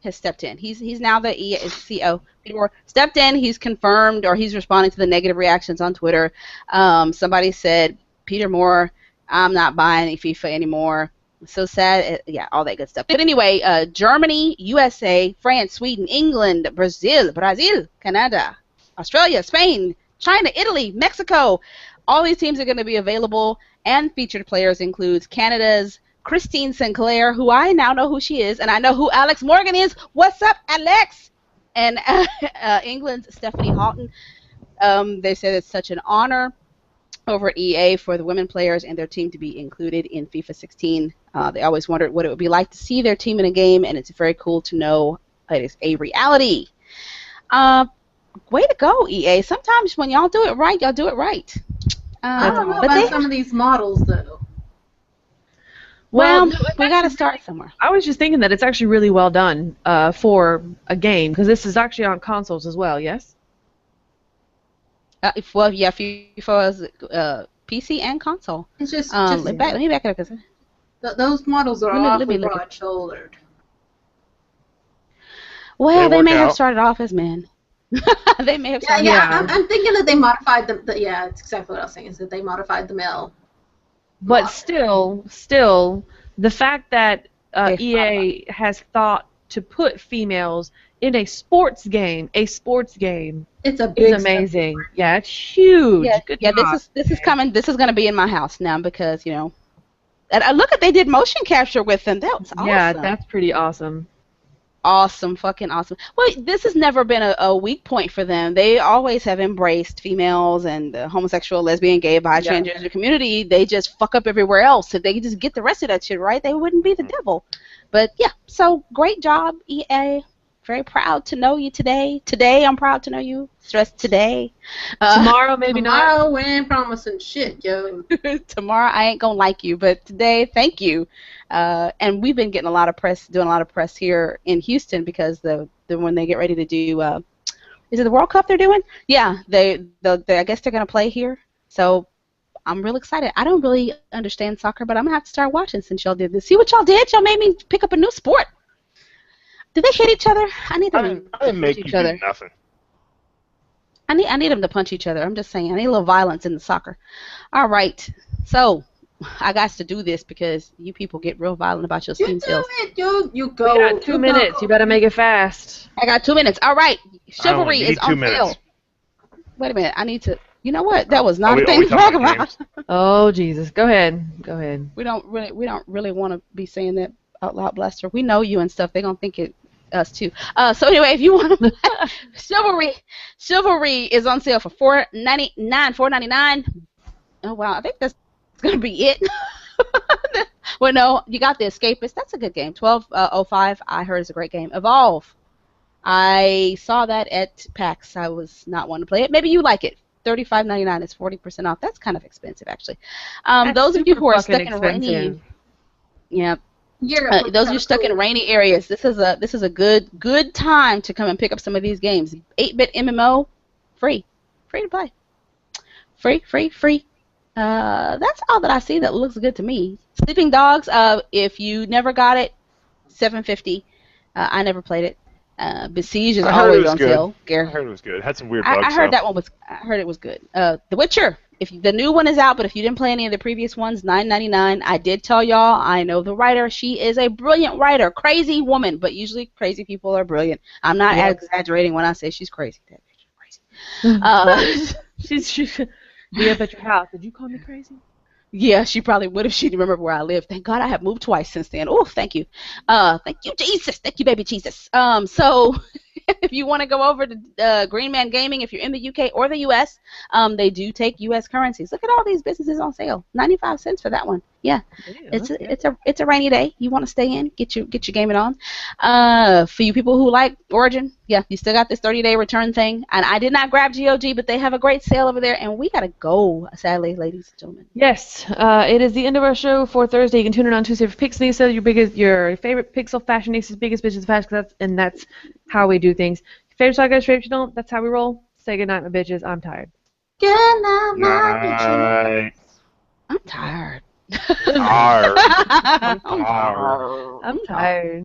has stepped in. He's now the EA CEO. Peter Moore stepped in. He's confirmed, or he's responding to the negative reactions on Twitter. Somebody said, Peter Moore, I'm not buying any FIFA anymore. So sad. Yeah, all that good stuff. But anyway, Germany, USA, France, Sweden, England, Brazil, Canada, Australia, Spain, China, Italy, Mexico. All these teams are going to be available, and featured players includes Canada's Christine Sinclair, who I now know who she is, and I know who Alex Morgan is. What's up, Alex? And England's Stephanie Houghton. They said it's such an honor over at EA for the women players and their team to be included in FIFA 16. They always wondered what it would be like to see their team in a game, and it's very cool to know it is a reality. Way to go, EA. Sometimes when y'all do it right, y'all do it right. I don't know about some of these models, though. Well, we got to start somewhere. I was just thinking that it's actually really well done for a game, because this is actually on consoles as well, yes? Well, yeah, FIFA is PC and console. It's just, let me back it up. Those models are awfully broad-shouldered. Well, they may have started off as men. They may have started I'm thinking that they modified them. Yeah, it's exactly what I was saying, is that they modified the male. But still, the fact that EA has thought to put females in a sports game, it's a big is amazing. Yeah, it's huge. Yeah, Good job. This is coming. This is going to be in my house now because and look at they did motion capture with them. That was awesome. Yeah, that's pretty awesome. Awesome, fucking awesome. Well, this has never been a weak point for them. They always have embraced females and the homosexual, lesbian, gay, bi, transgender community. They just fuck up everywhere else. If they could just get the rest of that shit right, they wouldn't be the devil. But yeah, so great job, EA. Very proud to know you today. Today, I'm proud to know you. Stress today. Tomorrow, maybe not. Tomorrow, we ain't promising shit, yo. Tomorrow, I ain't gonna like you, but today, thank you. And we've been getting a lot of press, doing a lot of press here in Houston because when they get ready to do, is it the World Cup they're doing? Yeah, I guess they're gonna play here. So I'm real excited. I don't really understand soccer, but I'm gonna have to start watching since y'all did this. See what y'all did? Y'all made me pick up a new sport. Did they hit each other? I need them to punch each other. Nothing. I need them to punch each other. I'm just saying. I need a little violence in the soccer. All right. So I got to do this because you people get real violent about your team skills. You go. We got 2 minutes. You better make it fast. I got 2 minutes. All right. Chivalry is on 2 minutes. sale. Wait a minute. I need to. You know what? That was not a thing to talk about. Oh Jesus. Go ahead. We don't really want to be saying that out loud, Blaster. We know you and stuff. They're gonna think it us too. So anyway, if you want to Chivalry is on sale for $4.99. Oh wow, I think that's gonna be it. Well, no, you got The Escapist. That's a good game. 12.05. I heard it's a great game. Evolve. I saw that at PAX. I was not one to play it. Maybe you like it. $35.99 is 40% off. That's kind of expensive, actually. Those of you who are stuck in rainy, those of you stuck in rainy areas, this is a good time to come and pick up some of these games. 8-bit MMO, free to play, free. That's all that I see that looks good to me. Sleeping Dogs. If you never got it, $7.50. I never played it. Besiege is always on sale. I heard it was good. It had some weird bugs. I heard it was good. The Witcher if the new one is out, but if you didn't play any of the previous ones, $9.99. I did tell y'all, I know the writer. She is a brilliant writer. Crazy woman, but usually crazy people are brilliant. I'm not exaggerating when I say she's crazy. That bitch is crazy. She's be up at your house. Did you call me crazy? Yeah, she probably would if she remembered where I live. Thank God I have moved twice since then. Oh, thank you. Thank you, Jesus. Thank you, baby Jesus. So if you want to go over to Green Man Gaming, if you're in the UK or the US, they do take US currencies. Look at all these businesses on sale. 95 cents for that one. Yeah. It's a rainy day. You want to stay in, get your gaming on. For you people who like Origin, yeah, you still got this 30-day return thing. And I did not grab GOG, but they have a great sale over there, and we gotta go, sadly, ladies and gentlemen. Yes, it is the end of our show for Thursday. You can tune in on Tuesday for Pixnisa, your favorite pixel fashionista's biggest bitches fast, and that's how we do things. Favorite side guys, favorite channel, that's how we roll. Say goodnight, my bitches. I'm tired. Good night, my bitches. I'm tired. Arr. I'm tired. I'm tired.